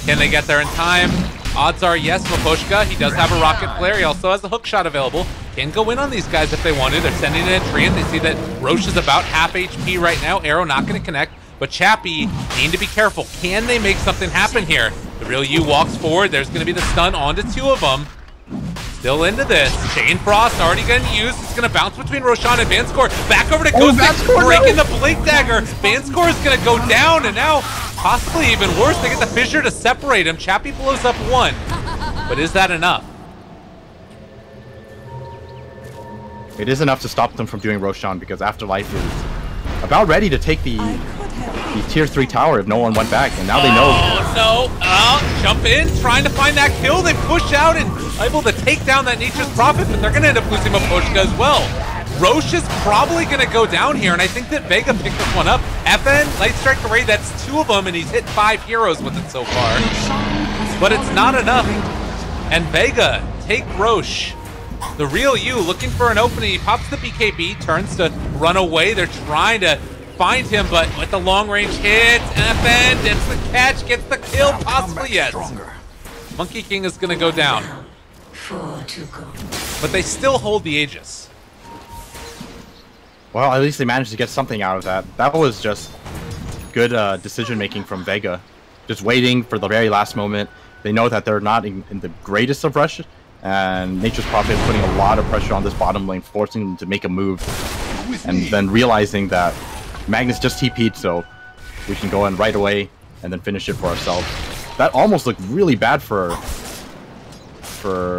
Can they get there in time? Odds are yes, Maposhka. He does have a rocket flare. He also has a hook shot available. Can go in on these guys if they wanted. They're sending in a Treant. They see that Roche is about half HP right now. Arrow not going to connect. But Chappie need to be careful. Can they make something happen here? The real U walks forward. There's going to be the stun onto two of them. Still into this. Chain Frost already getting used. It's going to bounce between Roshan and Vanscore. Back over to Ghost, breaking the Blink Dagger. Vanscore is going to go down, and now possibly even worse. They get the Fissure to separate him. Chappie blows up one. But is that enough? It is enough to stop them from doing Roshan because Afterlife is about ready to take the tier 3 tower if no one went back, and now they know. Oh, no. Jump in, trying to find that kill. They push out and able to take down that Nature's Prophet, but they're going to end up losing Maposhka as well. Roche is probably going to go down here, and I think that Vega picked this one up. FN, Light Strike Array, that's 2 of them, and he's hit 5 heroes with it so far. But it's not enough. And Vega take Roche. The real U looking for an opening. He pops the BKB, turns to run away. They're trying to find him, but with the long range hit, FN gets the catch, gets the kill, possibly yes. Monkey King is going to go down. But they still hold the Aegis. Well, at least they managed to get something out of that. That was just good decision making from Vega. Just waiting for the very last moment. They know that they're not in the greatest of rush, and Nature's Prophet putting a lot of pressure on this bottom lane, forcing them to make a move, and then realizing that Magnus just TP'd, so we can go in right away and then finish it for ourselves. That almost looked really bad for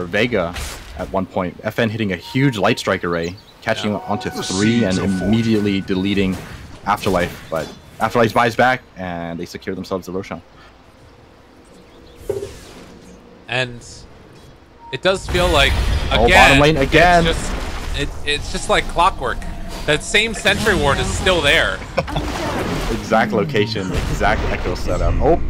Vega at one point. FN hitting a huge Light Strike array, catching onto 3 and immediately deleting Afterlife, but Afterlife buys back and they secure themselves the Roshan. And it does feel like, again, bottom lane again. It's just like clockwork. That same Sentry Ward is still there. Exact location, exact echo setup. Oh,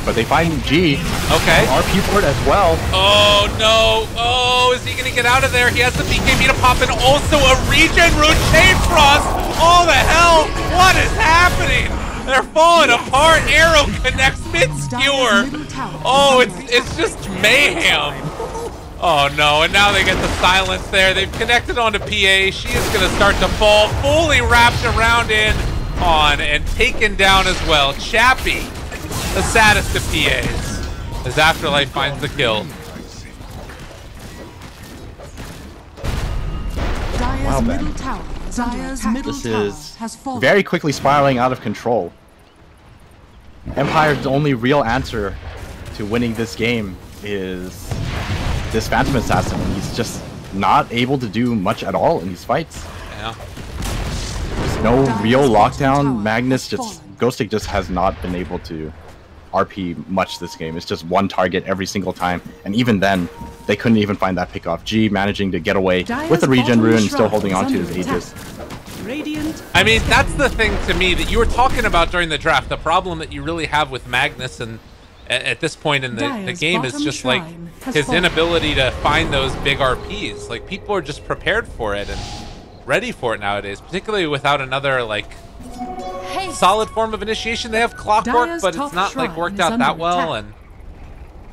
but they find G. Okay. RP port as well. Oh no! Oh, is he gonna get out of there? He has the BKB to pop and also a regen rune chain frost. Oh the hell! What is happening? They're falling apart. Arrow connects mid skewer. Oh, it's just mayhem. Oh no! And now they get the silence there. They've connected onto PA. She is gonna start to fall, fully wrapped around in on and taken down as well. Chappie, the saddest of PAs, as Afterlife finds the kill. Dire's middle tower is under attack. This is very quickly spiraling out of control. Empire's only real answer to winning this game is this Phantom Assassin. He's just not able to do much at all in these fights. Yeah. There's no real lockdown. Magnus Ghostic just has not been able to RP much this game. It's just one target every single time, and even then, they couldn't even find that pickoff. G managing to get away with the regen rune and still holding on to his Aegis. I mean, that's the thing to me that you were talking about during the draft. The problem that you really have with Magnus and at this point in the game is just like his inability to find those big RPs. Like, people are just prepared for it and ready for it nowadays, particularly without another like solid form of initiation. They have Clockwork, but it's not like worked out that well, and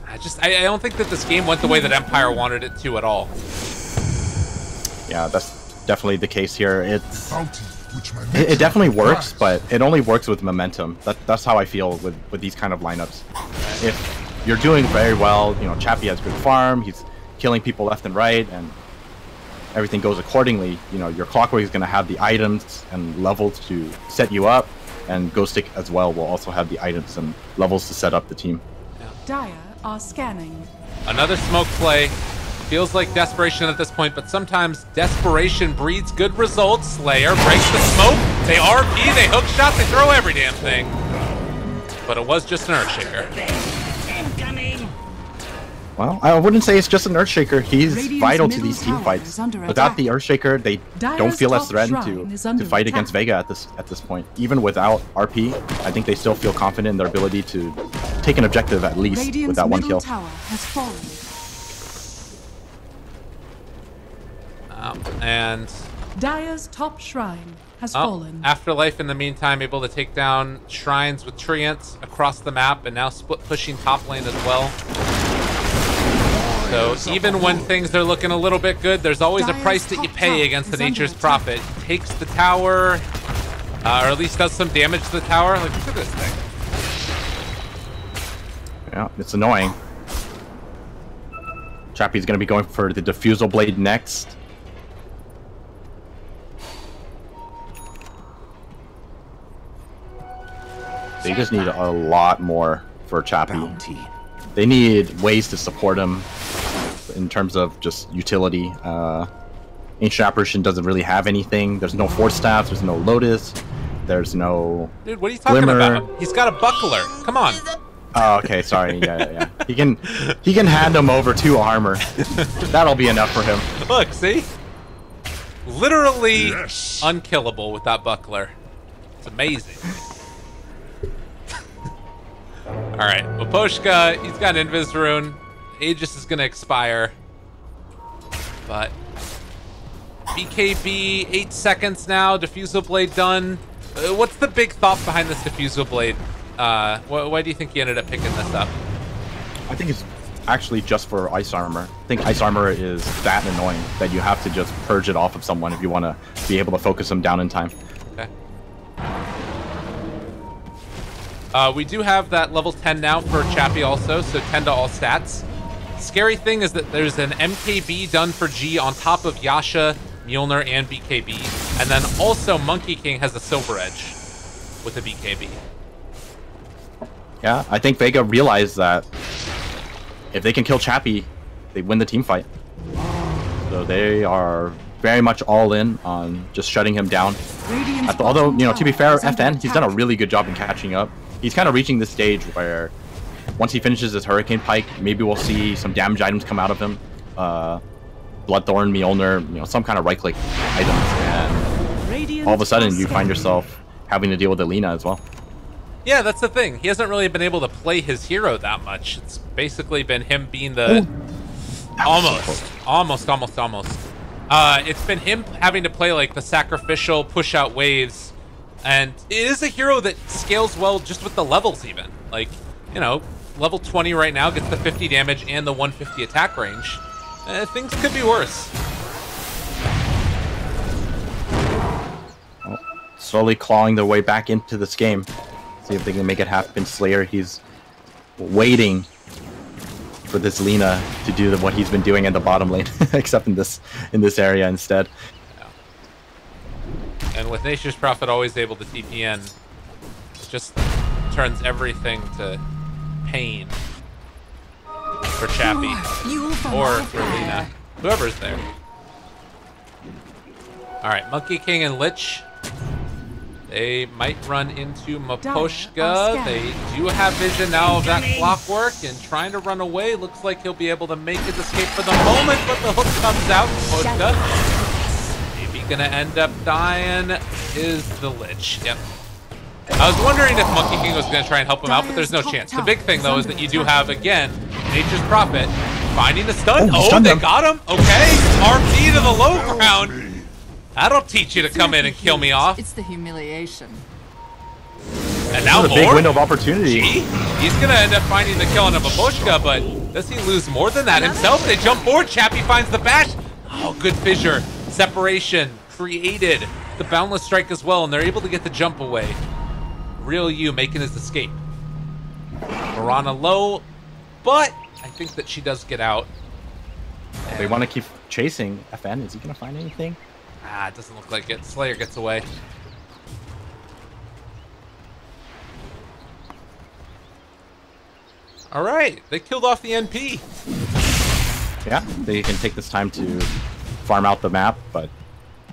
I don't think that this game went the way that Empire wanted it to at all. Yeah, that's definitely the case here. It definitely works, but it only works with momentum. That's how I feel with these kind of lineups. If you're doing very well, you know, Chappie has good farm, he's killing people left and right, and everything goes accordingly, you know, your Clockwork is going to have the items and levels to set you up, and Ghostic as well will also have the items and levels to set up the team. Yeah. Dire are scanning. Another smoke play. Feels like desperation at this point, but sometimes desperation breeds good results. Slayer breaks the smoke. They RP, they hook shot, they throw every damn thing. But it was just an Earthshaker. Well, I wouldn't say it's just an Earthshaker. He's vital to these team fights. Without the Earthshaker, they don't feel as threatened to fight against Vega at this point. Even without RP, I think they still feel confident in their ability to take an objective at least with that one kill. Tower has fallen. And Dire's top shrine has fallen. Afterlife, in the meantime, able to take down shrines with Treants across the map, and now split pushing top lane as well. So even when things are looking a little bit good, there's always a price that you pay against the Nature's Prophet. Takes the tower, or at least does some damage to the tower. Like, look at this thing. Yeah, it's annoying. Chappie's going to be going for the Diffusal Blade next. They just need a lot more for Chappie. They need ways to support him in terms of just utility. Ancient Apparition doesn't really have anything. There's no Force Staffs, there's no Lotus, there's no Dude, what are you talking Glimmer. about? He's got a buckler. Come on. Oh, okay, sorry. Yeah. He can hand him over 2 armor. That'll be enough for him. Look, see? Literally unkillable with that buckler. It's amazing. Alright, Waposhka, he's got an Invis rune. Aegis is gonna expire. But BKB, 8 seconds now, Diffusal Blade done. What's the big thought behind this Diffusal Blade? Why do you think you ended up picking this up? I think it's actually just for Ice Armor. I think Ice Armor is that annoying that you have to just purge it off of someone if you want to be able to focus them down in time. Okay. We do have that level 10 now for Chappie also, so 10 to all stats. Scary thing is that there's an MKB done for G on top of Yasha, Mjolnir, and BKB. And then also Monkey King has a Silver Edge with a BKB. Yeah, I think Vega realized that if they can kill Chappie, they win the team fight. So they are very much all in on just shutting him down. Although, you know, to be fair, FN, he's done a really good job in catching up. He's kind of reaching the stage where once he finishes his Hurricane Pike, maybe we'll see some damage items come out of him. Bloodthorn, Mjolnir, you know, some kind of right-click items. And all of a sudden, you find yourself having to deal with Alina as well. Yeah, that's the thing. He hasn't really been able to play his hero that much. It's basically been him being the... Almost. It's been him having to play like the sacrificial push-out waves. And it is a hero that scales well just with the levels even. Like, you know, level 20 right now gets the 50 damage and the 150 attack range. Things could be worse. Slowly clawing their way back into this game. See if they can make it happen. Slayer, he's waiting for this Lina to do what he's been doing in the bottom lane, except in this area instead. Yeah. And with Nature's Prophet always able to TPN, it just turns everything to pain for Chappie or for Lina, whoever's there. All right, Monkey King and Lich. They might run into Maposhka. They do have vision now of that clockwork and trying to run away. Looks like he'll be able to make his escape for the moment, but the hook comes out. Maposhka. Maybe gonna end up dying is the Lich. Yep. I was wondering if Monkey King was gonna try and help him out, but there's no chance. The big thing though is that you do have, again, Nature's Prophet finding the stun. Oh, they got him. Okay. RP to the low ground. That'll teach you to come in and kill me off. It's the humiliation. And now a big window of opportunity. He's gonna end up finding the kill on a Babushka, but does he lose more than that himself? They jump forward. Chappie finds the bash. Oh, good fissure. Separation created. The boundless strike as well, and they're able to get the jump away. Real you making his escape. Mirana low, but I think that she does get out. They want to keep chasing. FN, is he gonna find anything? Ah, it doesn't look like it. Slayer gets away. All right, they killed off the NP. Yeah, they can take this time to farm out the map, but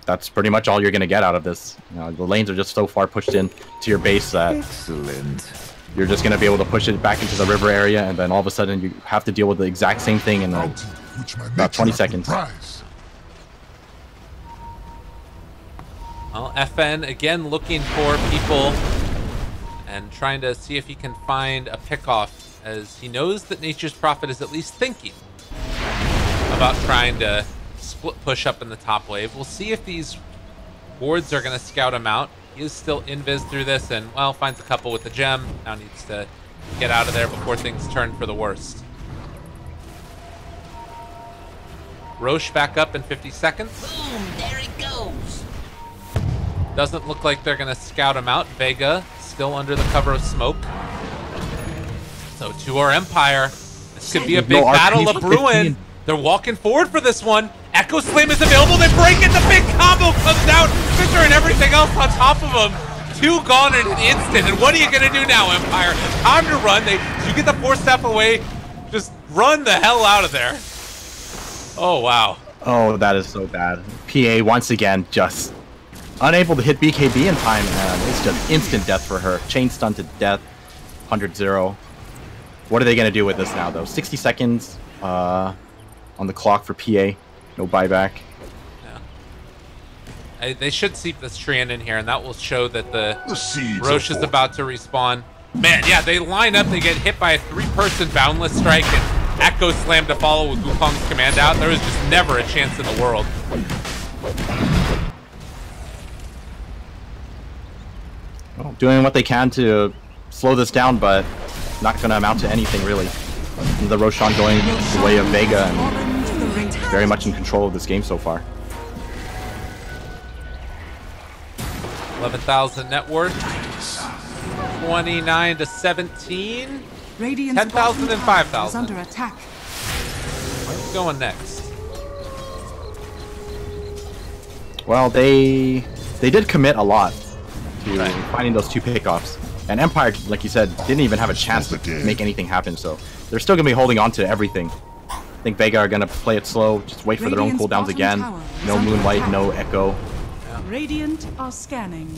that's pretty much all you're going to get out of this. You know, the lanes are just so far pushed in to your base that you're just going to be able to push it back into the river area, and then all of a sudden you have to deal with the exact same thing in like about 20 seconds. Well, FN again looking for people and trying to see if he can find a pickoff, as he knows that Nature's Prophet is at least thinking about trying to split push up in the top wave. We'll see if these wards are going to scout him out. He is still invis through this and, well, finds a couple with the gem. Now needs to get out of there before things turn for the worst. Roche back up in 50 seconds. Boom, there he goes. Doesn't look like they're going to scout him out. Vega still under the cover of smoke. So to our Empire, this could be a big battle of Bruin. They're walking forward for this one. Echo Slam is available. They break it. The big combo comes out. Fisher and everything else on top of them. Two gone in an instant. And what are you going to do now, Empire? Time to run. You get the 4-step away. Just run the hell out of there. Oh, wow. Oh, that is so bad. PA once again just unable to hit BKB in time, and it's just instant death for her. Chain stun to death. 100-0. What are they going to do with this now, though? 60 seconds on the clock for PA. No buyback. Yeah. They should seep this Treant in here, and that will show that the Roche is about to respawn. Man, yeah, they line up. They get hit by a 3-person Boundless Strike, and Echo Slam to follow with Wukong's command out. There was just never a chance in the world. Well, doing what they can to slow this down, but not going to amount to anything, really. The Roshan going the way of Vega and very much in control of this game so far. 11,000 net worth. 29 to 17. 10,000 and 5,000. Under attack. Where's going next? Well, they did commit a lot to finding those 2 pickoffs. And Empire, like you said, didn't even have a chance to make anything happen, so they're still going to be holding on to everything. I think Vega are going to play it slow, just wait for their own cooldowns again. No Moonlight, no Echo. Radiant are scanning.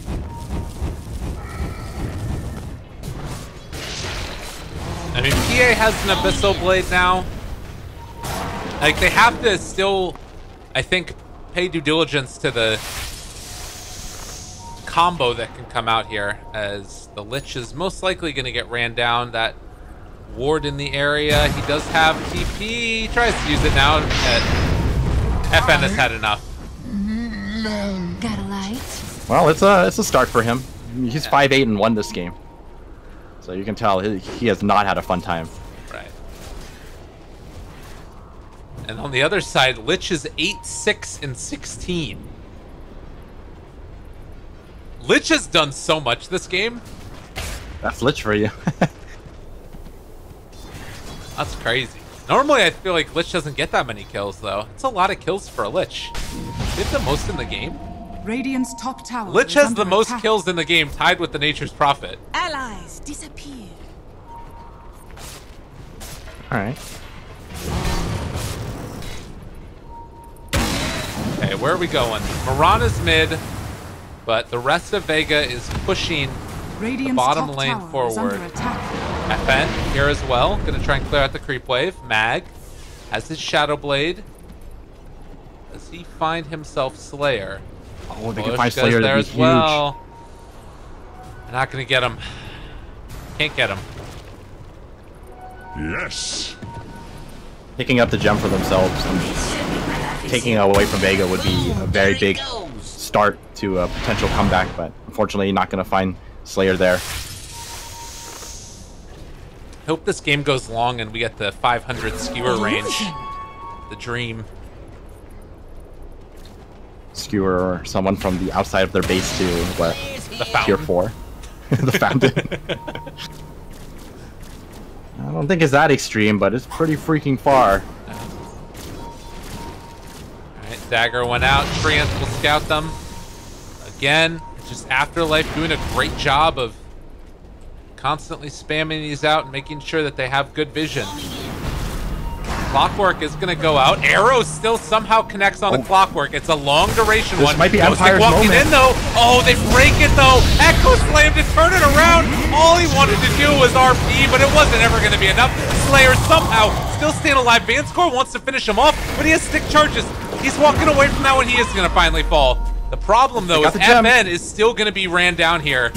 I mean, PA has an Abyssal Blade now. Like, they have to still, I think, pay due diligence to the combo that can come out here, as the Lich is most likely going to get ran down. That ward in the area, he does have TP. He tries to use it now. FN has had enough. Got a light? Well, it's a start for him. He's 5-8 and won this game. So you can tell he has not had a fun time. Right. And on the other side, Lich is 8-6 and 16. Lich has done so much this game. That's Lich for you. That's crazy. Normally, I feel like Lich doesn't get that many kills, though. It's a lot of kills for a Lich. He have the most in the game. Radiant's top tower. Lich has the most kills in the game, tied with the Nature's Prophet. Allies disappear. Alright. Okay, where are we going? Mirana's mid, but the rest of Vega is pushing the bottom lane forward. FN here as well. Gonna try and clear out the creep wave. Mag has his Shadow Blade. Does he find himself Slayer? Oh, they can find Slayer there to be as well. They're not gonna get him. Can't get him. Yes. Picking up the gem for themselves and taking away from Vega would be a very big start to a potential comeback, but unfortunately not going to find Slayer there. Hope this game goes long and we get the 500 skewer range. The dream. Skewer or someone from the outside of their base to what? The fountain. Tier 4. The fountain. I don't think it's that extreme, but it's pretty freaking far. Alright, Dagger went out. Treant will scout them. Again, it's just Afterlife doing a great job of constantly spamming these out and making sure that they have good vision. Clockwork is going to go out. Arrow still somehow connects on the Clockwork. It's a long duration This one. might be Ghostic Empire's walking moment. in though. Oh, they break it though. Echo Slam to turn it around. All he wanted to do was RP, but it wasn't ever going to be enough. Slayer somehow still staying alive. Vanscore wants to finish him off, but he has stick charges. He's walking away from that one. He is going to finally fall. The problem though is FN is still going to be ran down here.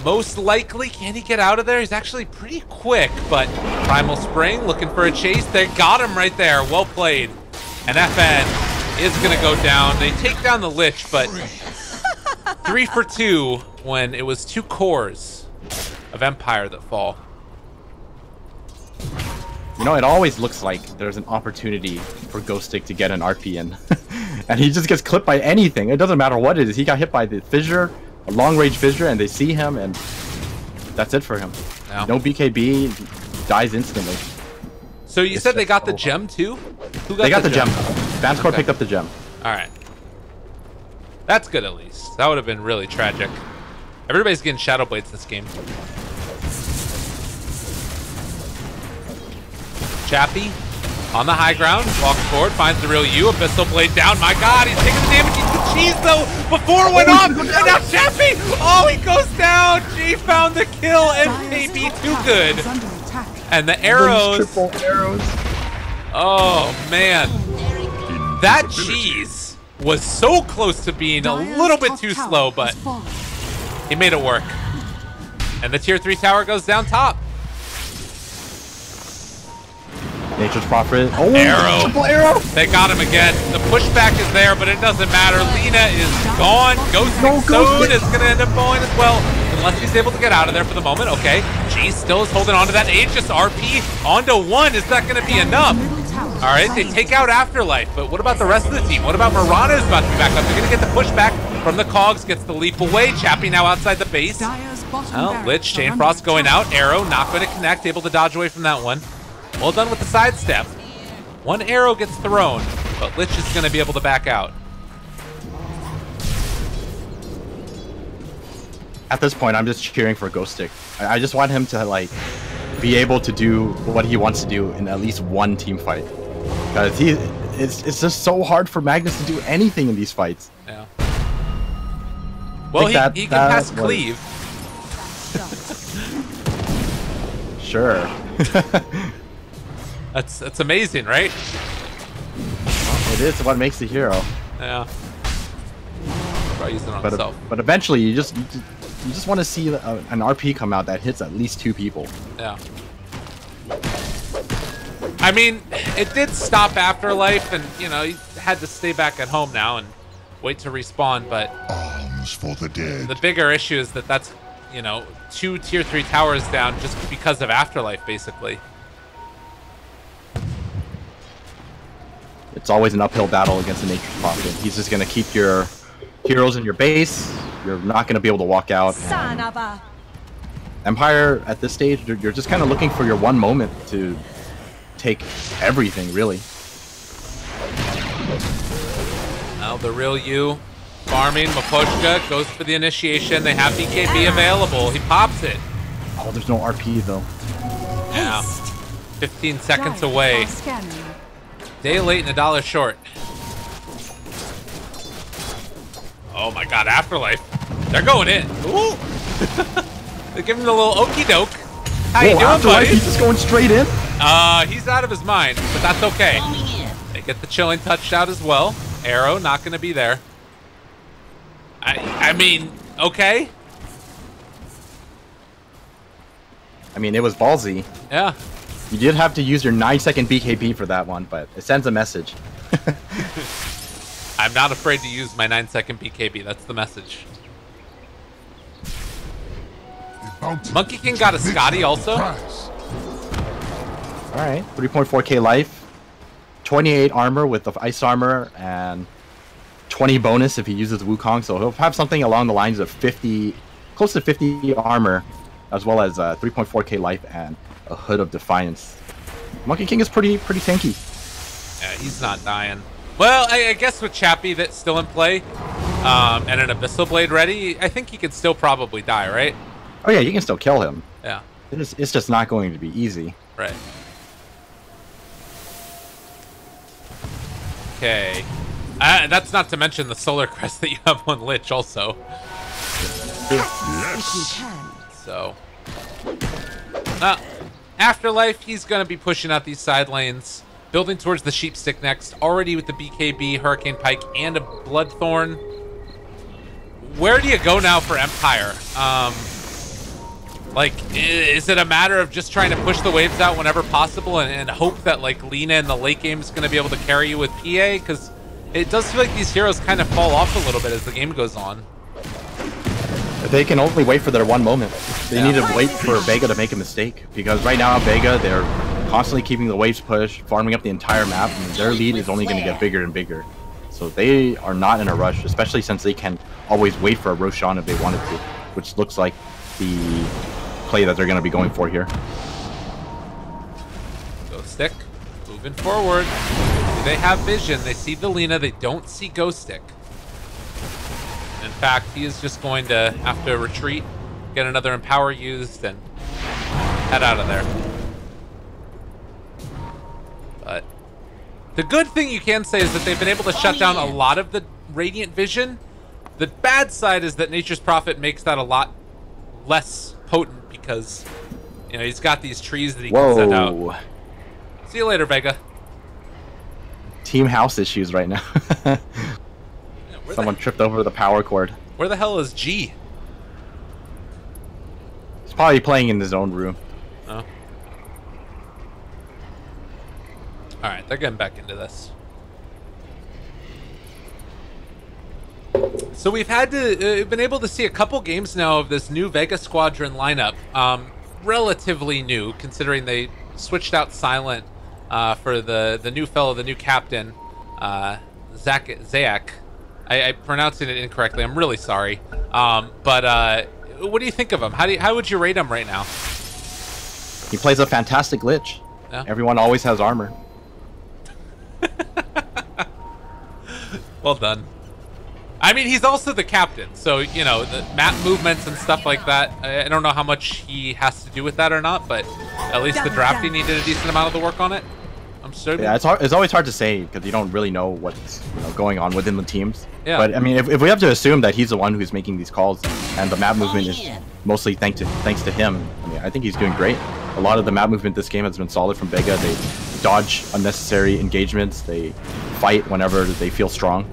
Most likely, can he get out of there? He's actually pretty quick, but Primal Spring looking for a chase. They got him right there. Well played. And FN is going to go down. They take down the Lich, but 3 for 2 when it was 2 cores of Empire that fall. You know, it always looks like there's an opportunity for Ghostic to get an RP in. And he just gets clipped by anything. It doesn't matter what it is. He got hit by the fissure, a long-range fissure, and they see him, and that's it for him. Yeah. No BKB, dies instantly. So you said they got the gem too? Who got They got the gem. Vanscore picked up the gem. All right. That's good at least. That would have been really tragic. Everybody's getting Shadow Blades this game. Chappie on the high ground, walks forward, finds the real U. Abyssal Blade down. My God, he's taking the damage. He's the cheese though. Before it went off, and now Chappie. Oh, he goes down. G found the kill, and maybe too good. And the arrows. Triple arrows. Oh man, that cheese was so close to being a little bit too slow, but he made it work. And the tier 3 tower goes down top. Nature's Prophet. Oh, Arrow. triple arrow. They got him again. The pushback is there, but it doesn't matter. Lina is gone. Ghostic soon is going to end up going as well, unless he's able to get out of there for the moment. Okay, G still is holding on to that Aegis RP onto 1. Is that going to be enough? All right, they take out Afterlife, but what about the rest of the team? What about Mirana is about to be back up? They're going to get the pushback from the Cogs, gets the leap away. Chappie now outside the base. Well, Lich, Chain Frost going out. Arrow not going to connect, able to dodge away from that one. Well done with the sidestep. One arrow gets thrown, but Lich is going to be able to back out. At this point, I'm just cheering for Ghost Stick. I just want him to like be able to do what he wants to do in at least one team fight. Because it's just so hard for Magnus to do anything in these fights. Yeah. Well, he can pass cleave. Sure. That's amazing, right? It is what makes the hero. Yeah. Try using it on himself. But eventually, you just want to see an RP come out that hits at least 2 people. Yeah. I mean, it did stop Afterlife, and you know, he had to stay back at home now and wait to respawn. But Arms for the dead. the bigger issue is that that's, you know, 2 tier 3 towers down just because of Afterlife, basically. It's always an uphill battle against the Nature's Prophet. He's just gonna keep your heroes in your base. You're not gonna be able to walk out. Son of a. Empire at this stage, you're just kind of looking for your one moment to take everything, really. Now the real you farming. Mapochka goes for the initiation. They have BKB available. He pops it. Oh, there's no RP though. Yeah. 15 seconds away. Are scanning. Day late and $1 short. Oh my god, Afterlife. They're going in. Ooh. They're giving him a little okey doke. How you doing, Afterlife, buddy? he's just going straight in? He's out of his mind, but that's okay. They get the chilling touch out as well. Arrow not going to be there. I mean, okay. I mean, it was ballsy. Yeah. You did have to use your 9-second BKB for that one, but it sends a message. I'm not afraid to use my 9-second BKB. That's the message. Monkey King got a Scotty also. Alright, 3.4k life, 28 armor with the ice armor, and 20 bonus if he uses Wukong, so he'll have something along the lines of 50, close to 50 armor, as well as 3.4k life and a Hood of Defiance. Monkey King is pretty tanky. Yeah, he's not dying. Well, I guess with Chappie that's still in play, and an Abyssal Blade ready, I think he could still probably die, right? Oh yeah, you can still kill him. Yeah. It's just not going to be easy. Right. Okay. That's not to mention the Solar Crest that you have on Lich also. Yes. So. Afterlife, he's going to be pushing out these side lanes. Building towards the Sheep Stick next. Already with the BKB, Hurricane Pike, and a Bloodthorn. Where do you go now for Empire? Like, is it a matter of just trying to push the waves out whenever possible and hope that, like, Lina in the late game is going to be able to carry you with PA? Because it does feel like these heroes kind of fall off a little bit as the game goes on. They can only wait for their one moment. They need to wait for Vega to make a mistake. Because right now, Vega, they're constantly keeping the waves pushed, farming up the entire map, and their lead is only going to get bigger and bigger. So they are not in a rush, especially since they can always wait for a Roshan if they wanted to, which looks like the play that they're going to be going for here. Ghost Stick, moving forward. Do they have vision? They see the Lina, they don't see Ghost Stick. In fact, he is just going to have to retreat, get another Empower used, and head out of there. But the good thing you can say is that they've been able to shut down a lot of the Radiant Vision. The bad side is that Nature's Prophet makes that a lot less potent because, you know, he's got these trees that he can send out. See you later, Vega. Team house issues right now. Someone tripped over the power cord. Where the hell is G? He's probably playing in his own room. Oh. Alright, they're getting back into this. So we've had to been able to see a couple games now of this new Vega Squadron lineup. Relatively new, considering they switched out Silent for the new fellow, the new captain, Zayak. I pronouncing it incorrectly. I'm really sorry. But what do you think of him? How would you rate him right now? He plays a fantastic Lich. Yeah. Everyone always has armor. Well done. I mean, he's also the captain, so, you know, the map movements and stuff like that, I don't know how much he has to do with that or not, but at least the drafting needed a decent amount of the work on it. I'm certain. Yeah, it's always hard to say because you don't really know what's going on within the teams. Yeah. But I mean, if we have to assume that he's the one who's making these calls and the map movement is mostly thanks to him, I mean, I think he's doing great. A lot of the map movement this game has been solid from Vega. They dodge unnecessary engagements. They fight whenever they feel strong.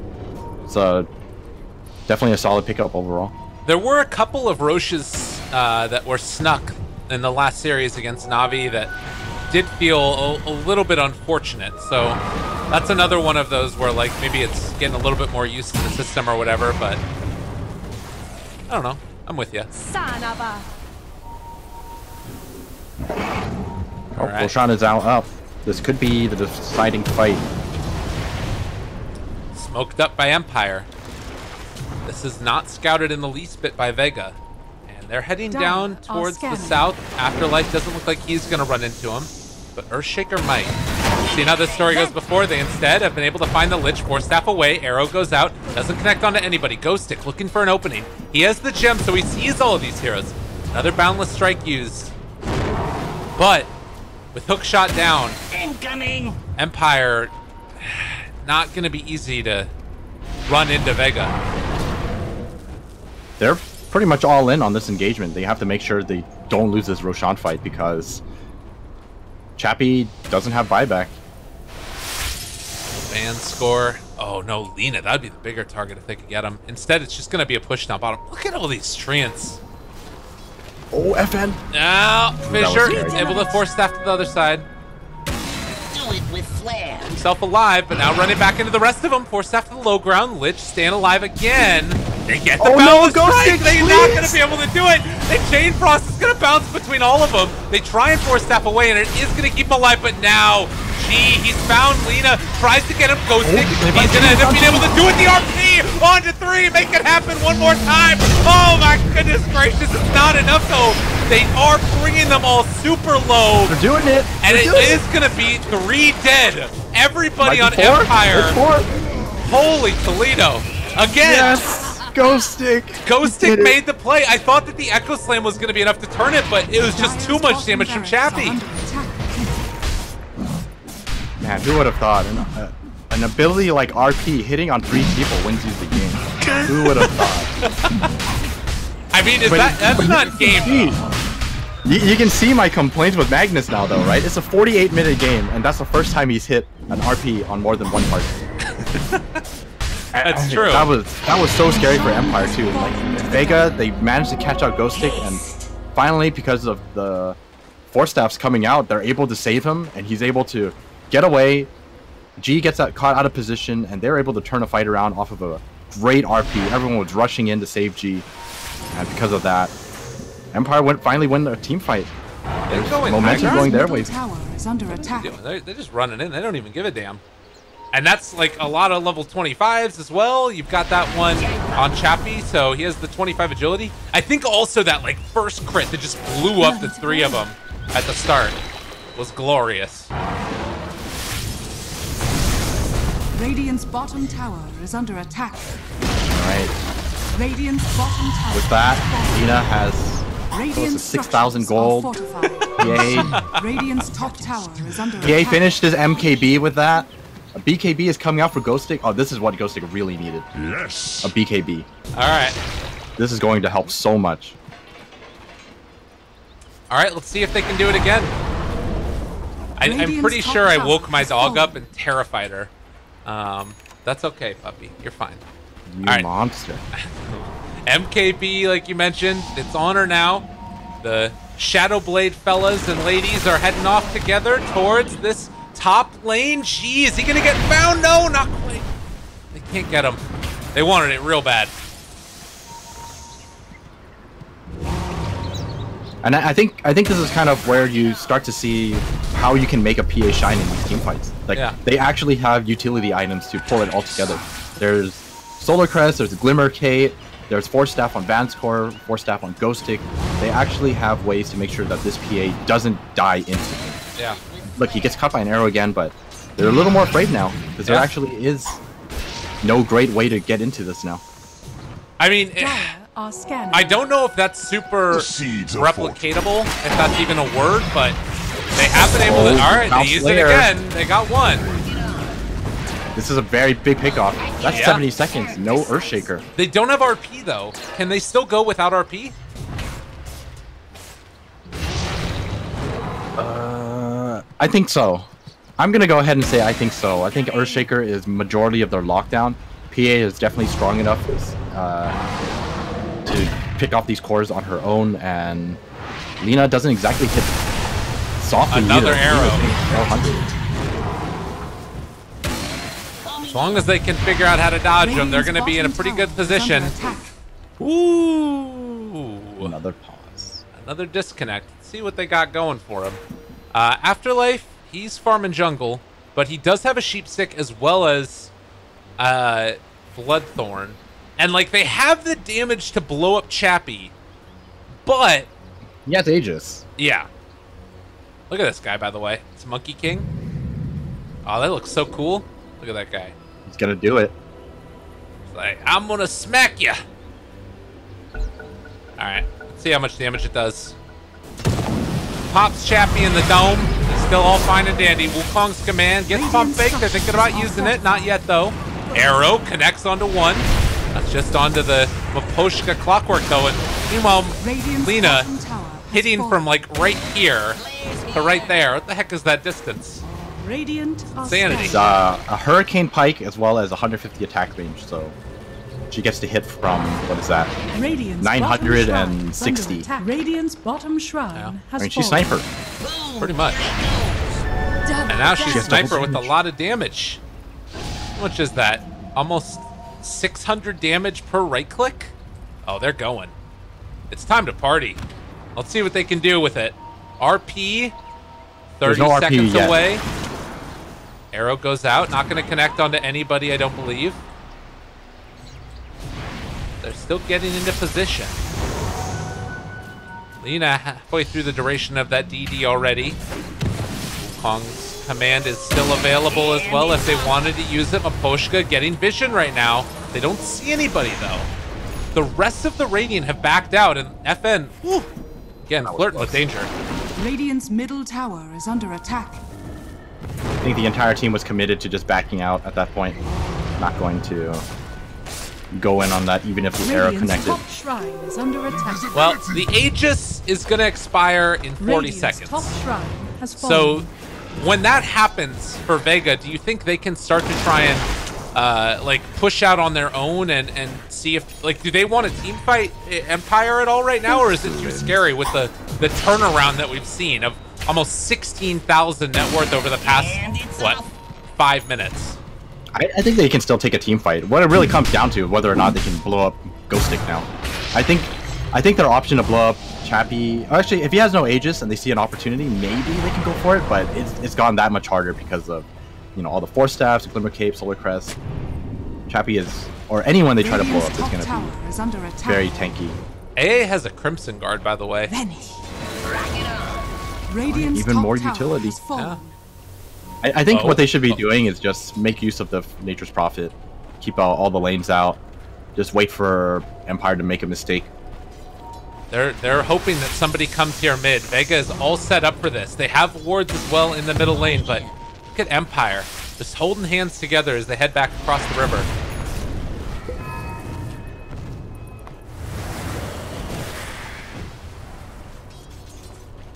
It's definitely a solid pickup overall. There were a couple of Roches that were snuck in the last series against Na'Vi that did feel a little bit unfortunate. So that's another one of those where, like, maybe it's getting a little bit more used to the system or whatever, but I don't know. I'm with you. Oh, Roshan is up. This could be the deciding fight. Smoked up by Empire. This is not scouted in the least bit by Vega. And they're heading down towards the south. Afterlife doesn't look like he's going to run into him, but Earthshaker might. Seen how this story goes before? They instead have been able to find the Lich, Force Staff away, arrow goes out, doesn't connect onto anybody. Ghostic looking for an opening. He has the gem, so he sees all of these heroes. Another Boundless Strike used. But with Hookshot down, Incoming! Empire not going to be easy to run into Vega. They're pretty much all in on this engagement. They have to make sure they don't lose this Roshan fight because Chappie doesn't have buyback. Ban score. Oh no, Lina. That'd be the bigger target if they could get him. Instead, it's just going to be a push down bottom. Look at all these treants. Oh, FN. Now, Fisher is able to force staff to the other side. Do it with flair. Himself alive, but now running back into the rest of them. Force staff to the low ground. Lich staying alive again. They get the boundless strike. They're not going to be able to do it. The Chain Frost is going to bounce between all of them. They try and force staff away, and it is going to keep him alive, but now, gee, he's found Lina. Tries to get him ghosting. He's going to end up being able to do it. The RP on to 3. Make it happen one more time. Oh my goodness gracious. It's not enough, though. They are bringing them all super low. They're doing it. And it is going to be 3 dead. Everybody on Empire. Holy Toledo. Again. Yes. Ghostic. Ghostic made the play. I thought that the Echo Slam was going to be enough to turn it, but it was just too much damage from Chappie. Man, who would have thought? An ability like RP hitting on 3 people wins you the game. Who would have thought? I mean, that's not game. You can see my complaints with Magnus now, though, right? It's a 48-minute game, and that's the first time he's hit an RP on more than one target. That's true. That was so scary for Empire too. Like Vega, they managed to catch out Ghostic, and finally, because of the Force Staffs coming out, they're able to save him, and he's able to get away. G gets caught out of position, and they're able to turn a fight around off of a great RP. Everyone was rushing in to save G, and because of that, Empire finally win their team fight. There's momentum going their way. Tower is under attack. They're just running in. They don't even give a damn. And that's like a lot of level 25s as well. You've got that one on Chappie, so he has the 25 agility. I think also that like first crit that just blew up the 3 of them at the start was glorious. Radiant's bottom tower is under attack. Alright. Radiant's bottom tower. With that, Lina has close to 6,000 gold. Yay. Radiant's top tower is under PA attack. finished his MKB with that. A BKB is coming out for Ghostic. Oh, this is what Ghostic really needed. Yes. A BKB. All right. This is going to help so much. All right, let's see if they can do it again. I'm pretty sure I woke my dog up and terrified her. That's okay, puppy. You're fine. You All right. monster. MKB, like you mentioned, it's on her now. The Shadowblade fellas and ladies are heading off together towards this top lane. Gee, is he gonna get found? No, not quite. They can't get him. They wanted it real bad. And I think this is kind of where you start to see how you can make a PA shine in these team fights. Like they actually have utility items to pull it all together. There's Solar Crest, there's Glimmer Kate, there's Force Staff on Vanscore, Force Staff on Ghostic. They actually have ways to make sure that this PA doesn't die instantly. Yeah. Look, he gets caught by an arrow again, but they're a little more afraid now because there actually is no great way to get into this now. I mean, Dire are scanning. I don't know if that's super The seeds are replicatable, if that's even a word, but they have been able to. All right, they used it again. They got one. This is a very big pickoff. That's Yeah. 70 seconds. No Earthshaker. They don't have RP though. Can they still go without RP? I think so. I'm gonna go ahead and say I think so. I think Earthshaker is majority of their lockdown. PA is definitely strong enough to pick off these cores on her own, and Lina doesn't exactly hit softly Another either. arrow. Lina's As long as they can figure out how to dodge them, they're going to be in a pretty good position. Ooh. another pause. Another disconnect. Let's see what they got going for him. Afterlife, he's farming jungle, but he does have a sheep stick as well as Bloodthorn. And like they have the damage to blow up Chappie, but He has Aegis. yeah. Look at this guy, by the way. It's Monkey King. Oh, that looks so cool. Look at that guy. He's gonna do it. It's like, I'm gonna smack ya. Alright, let's see how much damage it does. Pops Chappie in the dome. It's still all fine and dandy. Wukong's command gets pump fake. They're thinking about using it. Not yet, though. Arrow connects onto one. That's just onto the Maposhka clockwork, though. And meanwhile, Lina hitting from like right here to right there. What the heck is that distance? Radiant are Insanity. It's a Hurricane Pike as well as 150 attack range, so she gets to hit from, what is that? Radiant's 960. Radiant's bottom shrine has I mean, she's fallen. Sniper. Pretty much. And now she's Sniper with a lot of damage. How much is that? Almost 600 damage per right click? Oh, they're going. It's time to party. Let's see what they can do with it. RP, 30 no RP seconds yet. away. Arrow goes out. Not going to connect onto anybody, I don't believe. They're still getting into position. Lina halfway through the duration of that DD already. Wukong's command is still available as well if they wanted to use it. Maposhka getting vision right now. They don't see anybody though. The rest of the Radiant have backed out, and FN, whew, again, flirting with danger. Radiant's middle tower is under attack. I think the entire team was committed to just backing out at that point. Not going to go in on that, even if the arrow Radiant's connected. top shrine is under attack. Well, the Aegis is going to expire in 40 Radiant's seconds. top shrine has So, fallen. when that happens for Vega, do you think they can start to try and like push out on their own and see if like do they want to team fight Empire at all right now, or is it too scary with the turnaround that we've seen of almost 16,000 net worth over the past what 5 minutes? I think they can still take a team fight. What it really comes down to whether or not they can blow up Ghost Stick now. I think their option to blow up Chappie. Actually, if he has no Aegis and they see an opportunity, maybe they can go for it. But it's gone that much harder because of all the Force Staffs, the Glimmer Cape, Solar Crest. Chappie is, or anyone they try to blow up is going to be very tanky. AA has a Crimson Guard, by the way. Vanish. Radiant's Even top more tower utility. has fallen. I think what they should be doing is just make use of the Nature's Prophet, keep all the lanes out, just wait for Empire to make a mistake. They're hoping that somebody comes here mid. Vega is all set up for this. They have wards as well in the middle lane, but look at Empire just holding hands together as they head back across the river.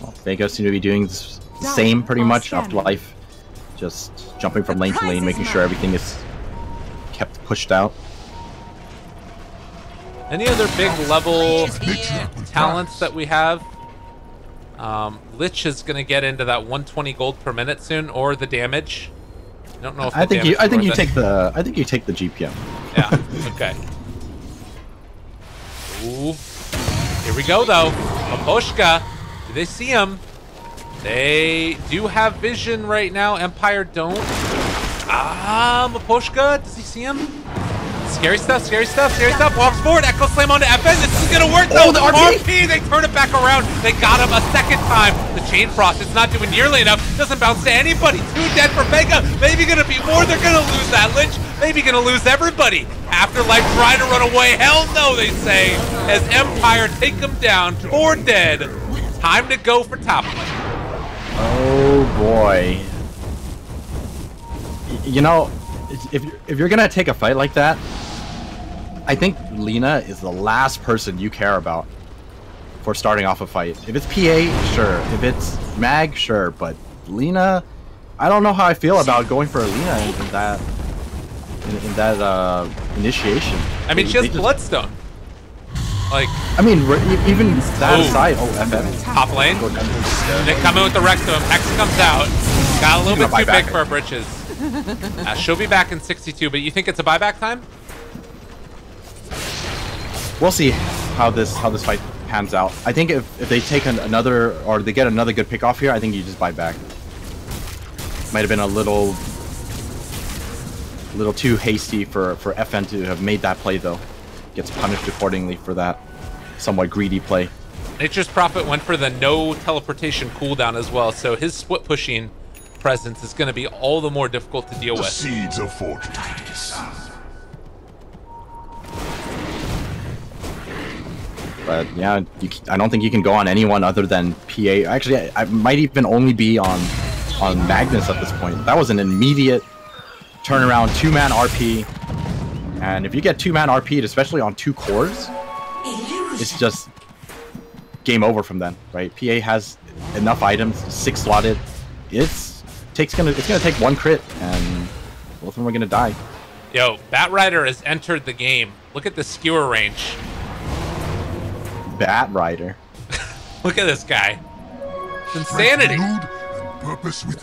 Well, Vega seem to be doing the same pretty much. Afterlife, just jumping from lane to lane, making sure everything is kept pushed out. Any other big level talents that we have? Lich is going to get into that 120 gold per minute soon, or the damage. I don't know if I think you take the GPM. Yeah. Okay. Ooh. Here we go though. Maposhka. Do they see him? They do have vision right now. Empire don't. Maposhka. Does he see him? Scary stuff, scary stuff, scary stuff. Walks forward, Echo Slam onto FN. This is gonna work though. Oh, the RP! They turn it back around. They got him a second time. The Chain Frost is not doing nearly enough. Doesn't bounce to anybody. 2 dead for Vega. Maybe gonna be more. They're gonna lose that Lynch. Maybe gonna lose everybody. Afterlife trying to run away. Hell no, they say. As Empire take them down. 4 dead. Time to go for top lane. Oh boy. You know, if you're gonna take a fight like that, I think Lina is the last person you care about for starting off a fight. If it's PA, sure. If it's Mag, sure. But Lina, I don't know how I feel about going for Lina in that initiation. I mean, she has Bloodstone. Like, I mean, even that aside, FN. Top lane. They come in with the Rex to him. Hex comes out. Got a little bit too big for her britches. She'll be back in 62, but you think it's a buyback time? We'll see how this fight pans out. I think if they take another, or they get another good pick off here, I think you just buy back. Might have been a little too hasty for FN to have made that play though. Gets punished accordingly for that somewhat greedy play. Nature's Prophet went for the no teleportation cooldown as well, so his split pushing presence is going to be all the more difficult to deal with. Seeds of fortune. But yeah, I don't think you can go on anyone other than PA. Actually, I might even only be on Magnus at this point. That was an immediate turnaround, 2-man RP. And if you get 2-man RP'd, especially on 2 cores, it's just game over from then, right? PA has enough items, 6 slotted. It's gonna take 1 crit, and both of them are gonna die. Yo, Bat Rider has entered the game. Look at the skewer range. Bat Rider. Look at this guy. It's insanity.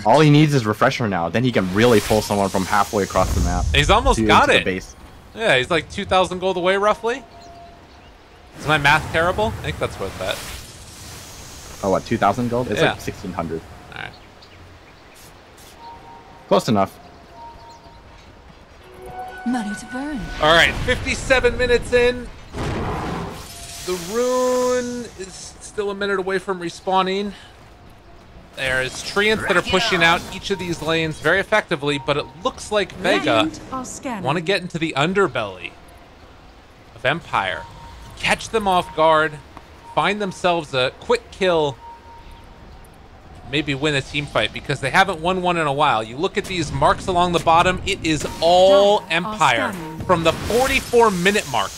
All he needs is refresher now. Then he can really pull someone from halfway across the map. He's almost got it. Base. Yeah, he's like 2,000 gold away, roughly. Is my math terrible? I think that's what that. Oh, what, 2,000 gold? It's yeah. like 1,600. All right. Close enough. Money to burn. All right, 57 minutes in. The rune is still a minute away from respawning. There's treants that are pushing out each of these lanes very effectively, but it looks like Vega want to get into the underbelly of Empire. Catch them off guard, find themselves a quick kill, maybe win a team fight, because they haven't won one in a while. You look at these marks along the bottom, it is all Empire from the 44-minute mark.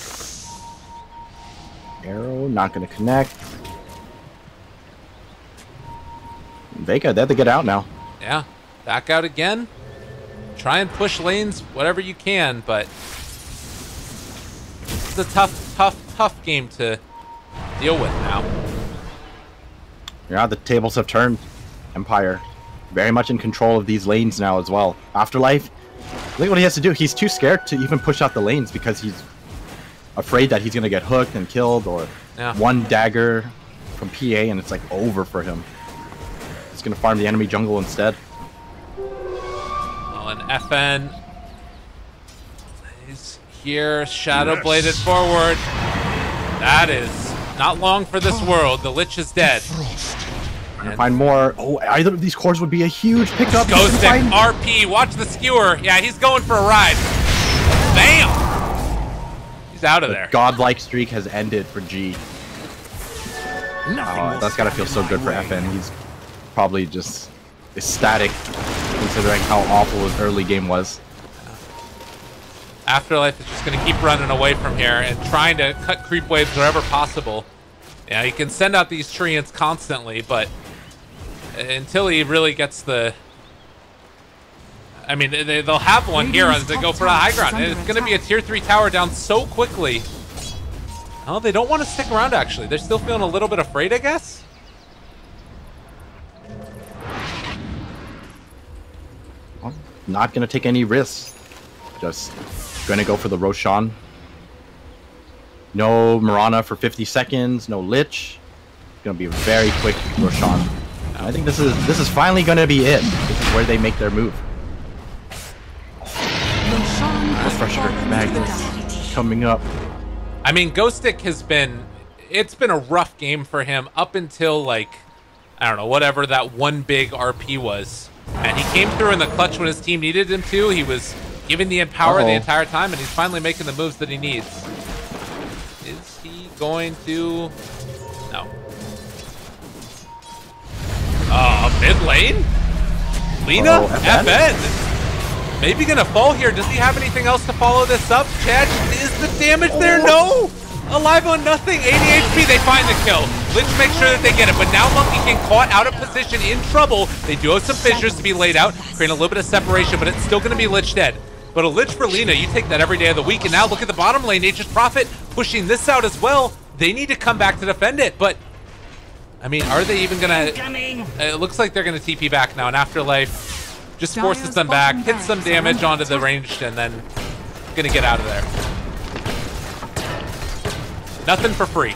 Arrow, not going to connect. Vega, they have to get out now. Yeah, back out again. Try and push lanes, whatever you can, but it's a tough game to deal with now. Yeah, the tables have turned. Empire, very much in control of these lanes now as well. Afterlife, look what he has to do. He's too scared to even push out the lanes because he's afraid that he's going to get hooked and killed, or one dagger from PA and it's like over for him. He's going to farm the enemy jungle instead. Oh, and FN is here, shadow bladed forward. That is not long for this world. The Lich is dead. And find more. Oh, either of these cores would be a huge pickup. Ghosting, RP, watch the skewer. Yeah, he's going for a ride. Bam! He's out of there. Godlike streak has ended for G. That's got to feel so good for FN. He's probably just ecstatic considering how awful his early game was. Afterlife is just going to keep running away from here and trying to cut creep waves wherever possible. Yeah, he can send out these treants constantly, but until he really gets the... I mean, they'll have one here as they go for a high ground. And it's going to be a tier 3 tower down so quickly. Oh, they don't want to stick around, actually. They're still feeling a little bit afraid, I guess? Well, not going to take any risks. Just going to go for the Roshan. No Mirana for 50 seconds. No Lich. Going to be a very quick Roshan. I think this is finally going to be it. This is where they make their move. Refresher, Magnus. coming up. I mean, Ghostic has been... It's been a rough game for him up until, like, I don't know, whatever that one big RP was. And he came through in the clutch when his team needed him to. He was giving the empower the entire time, and he's finally making the moves that he needs. Is he going to... No. Mid lane? Lina? FN? Maybe gonna fall here. Does he have anything else to follow this up? Chad, is the damage there? No! Alive on nothing. 80 HP, they find the kill. Lich makes sure that they get it, but now Monkey King caught out of position, in trouble. They do have some fissures to be laid out, creating a little bit of separation, but it's still gonna be Lich dead. But a Lich for Lina, you take that every day of the week, and now look at the bottom lane. Nature's Prophet pushing this out as well. They need to come back to defend it, but I mean, are they even gonna... It looks like they're gonna TP back now, and Afterlife just forces them back, hits some damage onto the ranged, and then gonna get out of there. Nothing for free.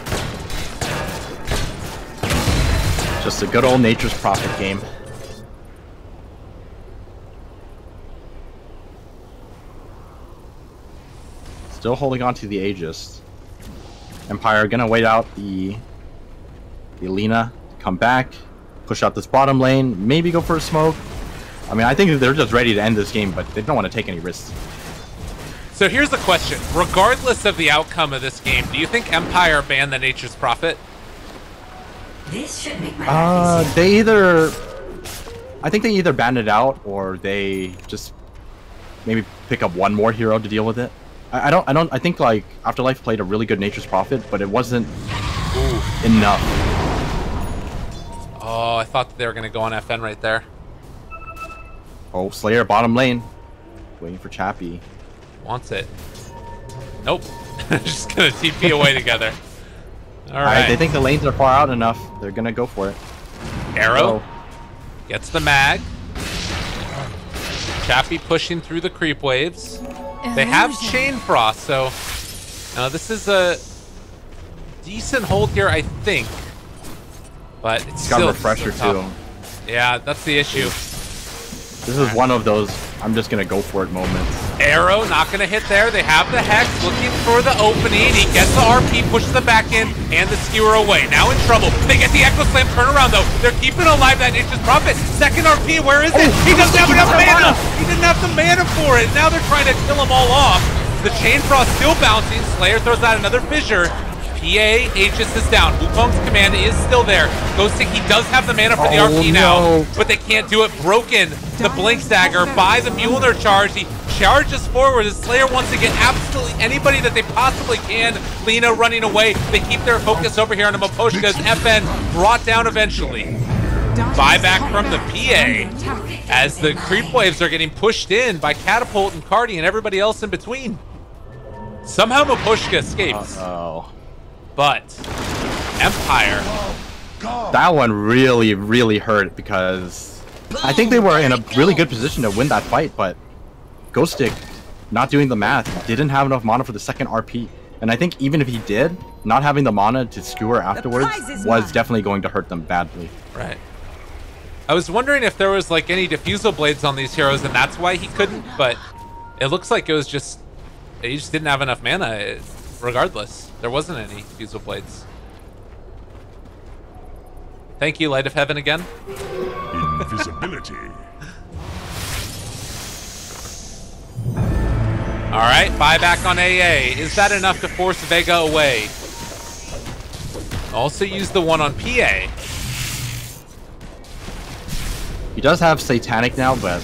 Just a good old Nature's Prophet game. Still holding on to the Aegis. Empire gonna wait out the Lina, come back, push out this bottom lane, maybe go for a smoke. I mean, I think they're just ready to end this game, but they don't want to take any risks. So here's the question. Regardless of the outcome of this game, do you think Empire banned the Nature's Prophet? This should make my they either... I think they either banned it out, or they just maybe pick up one more hero to deal with it. I think, like, Afterlife played a really good Nature's Prophet, but it wasn't enough. Oh, I thought that they were going to go on FN right there. Oh, Slayer bottom lane. Waiting for Chappie. Wants it. Nope. Just going to TP away together. All right. They think the lanes are far out enough. They're going to go for it. Arrow. Gets the mag. Chappie pushing through the creep waves. They have Chain Frost, so this is a decent hold here, I think. But it's got still a refresher too. Yeah, that's the issue. This is one of those I'm just gonna go for it moments. Arrow not gonna hit there. They have the Hex looking for the opening. He gets the RP, pushes them back in, and the skewer away. Now in trouble. They get the Echo Slam turnaround though. They're keeping alive that Nature's Prophet. Second RP, where is it? He doesn't have enough mana. He didn't have the mana for it. Now they're trying to kill them all off. The Chain Frost still bouncing. Slayer throws out another fissure. PA Aegis is down. Wukong's command is still there. Ghosting, he does have the mana for the RP now, but they can't do it. Broken the Blink Dagger by the Mjolnir charge. He charges forward. The Slayer wants to get absolutely anybody that they possibly can. Lina running away. They keep their focus over here on the Maposhkas. FN brought down eventually. Buyback from the PA as the creep waves are getting pushed in by Catapult and Cardi and everybody else in between. Somehow Maposhka escapes. But Empire. That one really, really hurt because I think they were in a really good position to win that fight, but Ghostic, not doing the math, didn't have enough mana for the second RP. And I think even if he did, not having the mana to skewer afterwards was definitely going to hurt them badly. Right. I was wondering if there was like any diffusal blades on these heroes and that's why he couldn't, but it looks like it was just, he just didn't have enough mana regardless. There wasn't any diffusal blades. Thank you, Light of Heaven again. Invisibility. All right, buyback on AA. Is that enough to force Vega away? Also use the one on PA. He does have Satanic now, but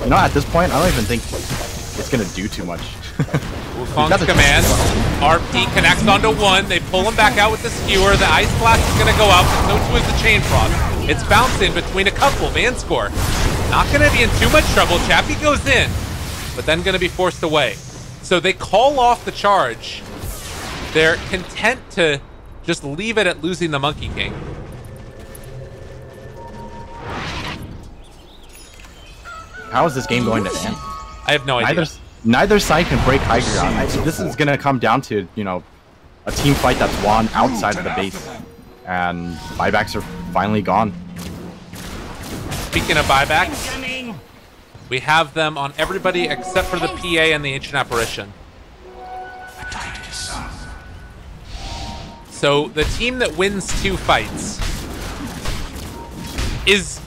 you know, at this point, I don't even think it's gonna do too much. Wukong's command. RP connects onto one. They pull him back out with the skewer. The Ice Blast is going to go out, but so too is the Chain Frost. It's bouncing between a couple. Vanscore not going to be in too much trouble. Chappie goes in, but then going to be forced away. So they call off the charge. They're content to just leave it at losing the Monkey King. How is this game going to end? I have no idea. Neither side can break high ground. This is going to come down to, you know, a team fight that's won outside of the base. And buybacks are finally gone. Speaking of buybacks, we have them on everybody except for the PA and the Ancient Apparition. So the team that wins 2 fights is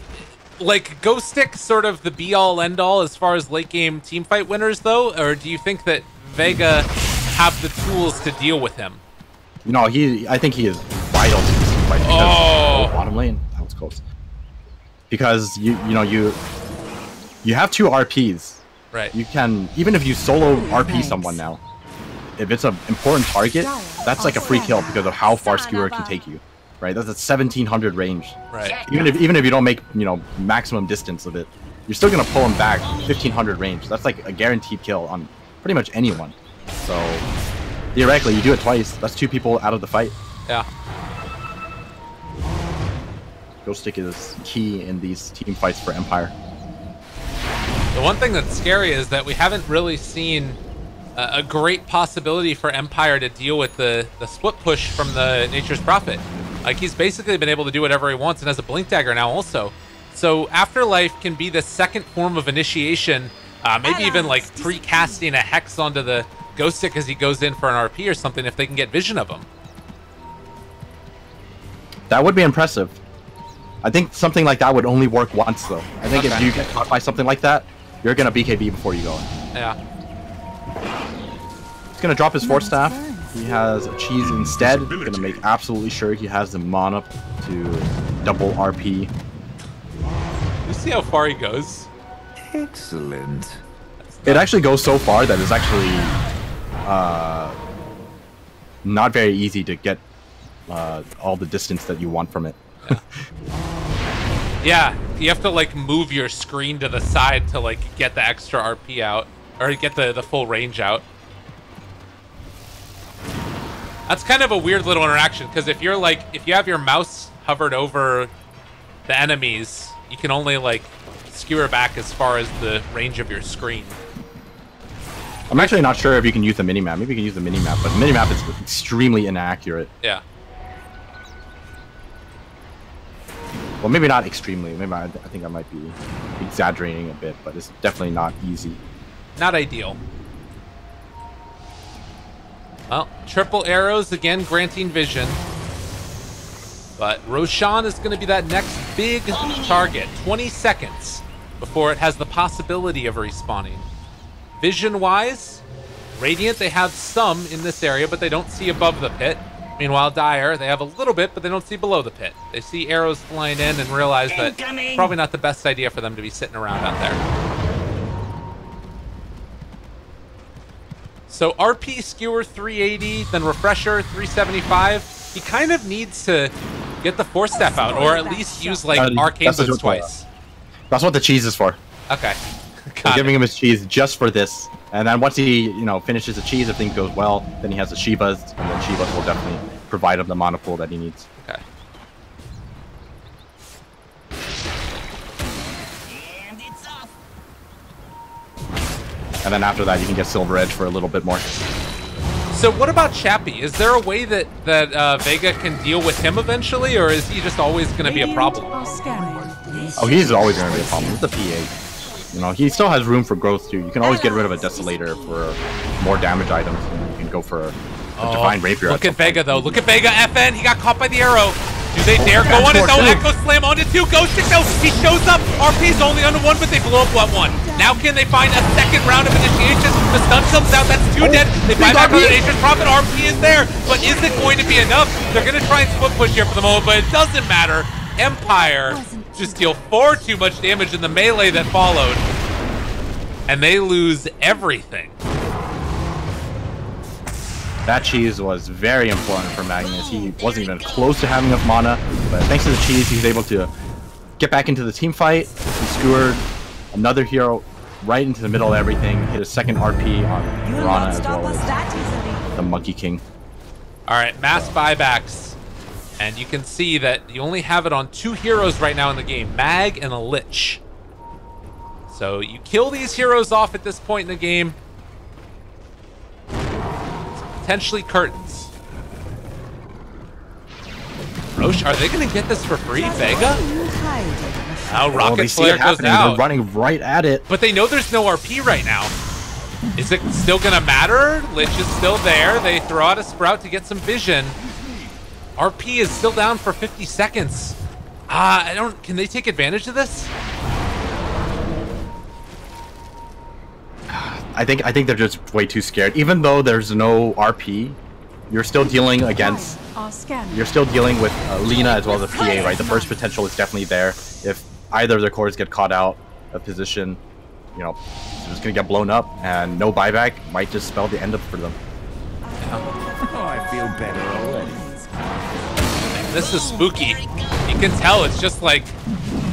like Ghost Stick sort of the be-all end-all as far as late game team fight winners though, or do you think that Vega have the tools to deal with him? You know, I think he is vital to this team fight because bottom lane, that was close. Because you have 2 RPs. Right. You can, even if you solo RP someone now, if it's an important target, that's like a free kill because of how far Skewer can take you. Right? That's a 1700 range. Right. Even if you don't make, maximum distance of it, you're still gonna pull him back 1500 range. That's like a guaranteed kill on pretty much anyone. So theoretically, you do it twice. That's 2 people out of the fight. Yeah. Ghost Stick is key in these team fights for Empire. The one thing that's scary is that we haven't really seen a great possibility for Empire to deal with the split push from the Nature's Prophet. Like, he's basically been able to do whatever he wants and has a Blink Dagger now also. So Afterlife can be the second form of initiation, maybe even like pre-casting a Hex onto the Ghost Stick as he goes in for an RP or something if they can get vision of him. That would be impressive. I think something like that would only work once though. I think if you get caught by something like that, you're gonna BKB before you go in. Yeah. He's gonna drop his Force Staff. He has a cheese instead. He's gonna make absolutely sure he has the mana to double RP. You see how far he goes? Excellent. It actually goes so far that it's actually not very easy to get all the distance that you want from it. Yeah, you have to like move your screen to the side to like get the extra RP out, or get the full range out. That's kind of a weird little interaction, because if you have your mouse hovered over the enemies, you can only like skewer back as far as the range of your screen. I'm actually not sure if you can use the minimap. Maybe you can use the minimap, but the minimap is extremely inaccurate. Yeah. Well, maybe not extremely. Maybe I think I might be exaggerating a bit, but it's definitely not easy. Not ideal. Well, triple arrows again, granting vision. But Roshan is going to be that next big target. 20 seconds before it has the possibility of respawning. Vision-wise, Radiant, they have some in this area, but they don't see above the pit. Meanwhile, Dire, they have a little bit, but they don't see below the pit. They see arrows flying in and realize that it's probably not the best idea for them to be sitting around out there. So RP Skewer 380, then Refresher 375. He kind of needs to get the Force Staff out, or at least use like Arcane Boots twice. That's what the cheese is for. Okay. I'm giving him his cheese just for this. And then once he, finishes the cheese, if things goes well, then he has the Shivas, and then Shivas will definitely provide him the mana pool that he needs. Okay. And it's off. And then after that, you can get Silver Edge for a little bit more. So what about Chappie? Is there a way that Vega can deal with him eventually, or is he just always going to be a problem? Oh, he's always going to be a problem. It's the PA. He still has room for growth too. You can always get rid of a Desolator for more damage items, and you can go for a Divine Rapier. Look at Vega though. Look at Vega. FN. He got caught by the arrow. Do they dare go on it though? Echo Slam onto 2. Ghost Stick though. He shows up. RP's only under 1, but they blow up 1. Now can they find a second round of initiation? The stun comes out. That's 2 dead. They buy back on the Nature's Prophet. RP is there, but is it going to be enough? They're going to try and split push here for the moment, but it doesn't matter. Empire just deal far too much damage in the melee that followed, and they lose everything. That cheese was very important for Magnus. He wasn't even close to having enough mana, but thanks to the cheese, he's able to get back into the team fight. He skewered another hero right into the middle of everything, hit a second RP on Rana as well as the Monkey King. All right, mass buybacks. And you can see that you only have it on 2 heroes right now in the game, Mag and a Lich. So you kill these heroes off at this point in the game. It's potentially curtains. Roche, are they going to get this for free, Vega? Now Rocket Flare goes out. They're running right at it. But they know there's no RP right now. Is it still going to matter? Lich is still there. They throw out a Sprout to get some vision. RP is still down for 50 seconds. I don't. Can they take advantage of this? I think they're just way too scared. Even though there's no RP, you're still dealing against. You're still dealing with Lina as well as a PA, right? The burst potential is definitely there. If either of their cores get caught out of position, you know, it's just gonna get blown up, and no buyback might just spell the end of for them. Oh, I feel better already. This is spooky. You can tell it's just like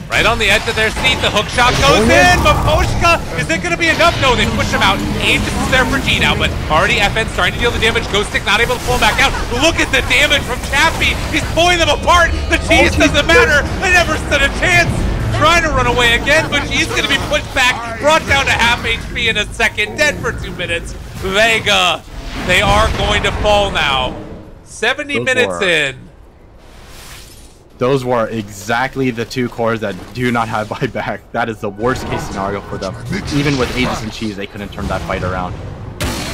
right on the edge of their seat. The hook shot goes in, but Poshka, is it going to be enough? No, they push him out. Aegis is there for G now, but already FN starting to deal the damage. Ghost Stick not able to pull him back out. Look at the damage from Chappie. He's pulling them apart. The cheese doesn't matter. They never stood a chance. Trying to run away again, but she's going to be pushed back, brought down to half HP in a second, dead for 2 minutes. Vega, they are going to fall now. 70 minutes in. Those were exactly the two cores that do not have buyback. That is the worst case scenario for them. Even with Aegis and Cheese, they couldn't turn that fight around.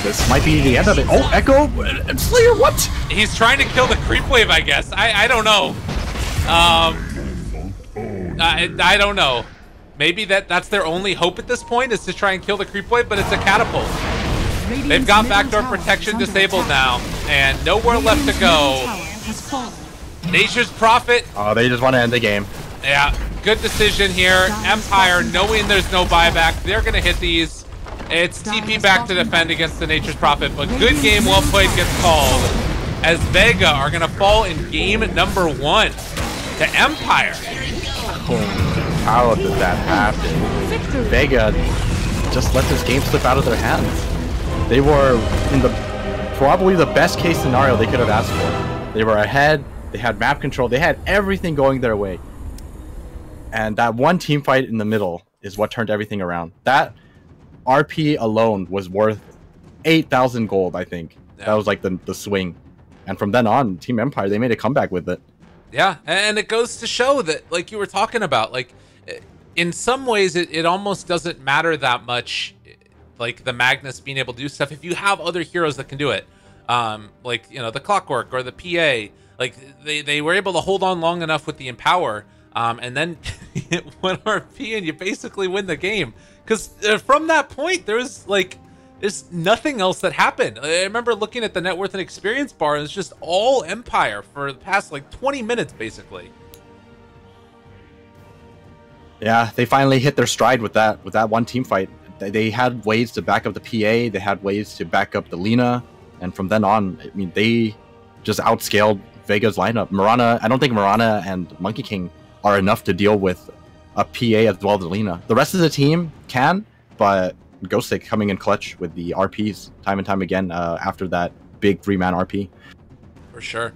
This might be the end of it. Oh, Echo and Slayer, what? He's trying to kill the creep wave, I guess. I don't know. I don't know. Maybe that's their only hope at this point is to try and kill the creep wave, but it's a catapult. They've got backdoor protection disabled now, and nowhere left to go. Nature's Prophet. Oh, they just want to end the game. Yeah, good decision here. Empire, knowing there's no buyback, they're going to hit these. It's TP back to defend against the Nature's Prophet, but good game, well played gets called. As Vega are going to fall in game number 1 to Empire. How did that happen? Vega just let this game slip out of their hands. They were in probably the best case scenario they could have asked for. They were ahead. They had map control. They had everything going their way. And that one team fight in the middle is what turned everything around. That RP alone was worth 8,000 gold, I think. Yeah. That was like the swing. And from then on, Team Empire, they made a comeback with it. Yeah, and it goes to show that, like you were talking about, like, in some ways, it almost doesn't matter that much, like, the Magnus being able to do stuff if you have other heroes that can do it. Like, you know, the Clockwork or the PA. Like, they were able to hold on long enough with the Empower, and then hit one RP and you basically win the game. Because from that point, there's nothing else that happened. I remember looking at the net worth and experience bar, and it's just all Empire for the past, like, 20 minutes, basically. Yeah, they finally hit their stride with that one team fight. They had ways to back up the PA, they had ways to back up the Lina, and from then on, I mean, they just outscaled Vega's lineup. Mirana, I don't think Mirana and Monkey King are enough to deal with a PA as well as Lina. The rest of the team can, but Ghostic coming in clutch with the RPs time and time again after that big 3-man RP. For sure.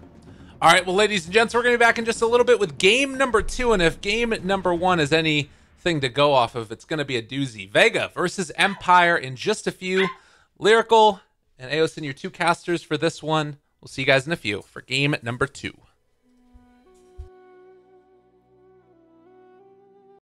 All right, well, ladies and gents, we're going to be back in just a little bit with game number 2, and if game number 1 is anything to go off of, it's going to be a doozy. Vega versus Empire in just a few. Lyrical and Aosin, your 2 casters for this one. We'll see you guys in a few for game number 2.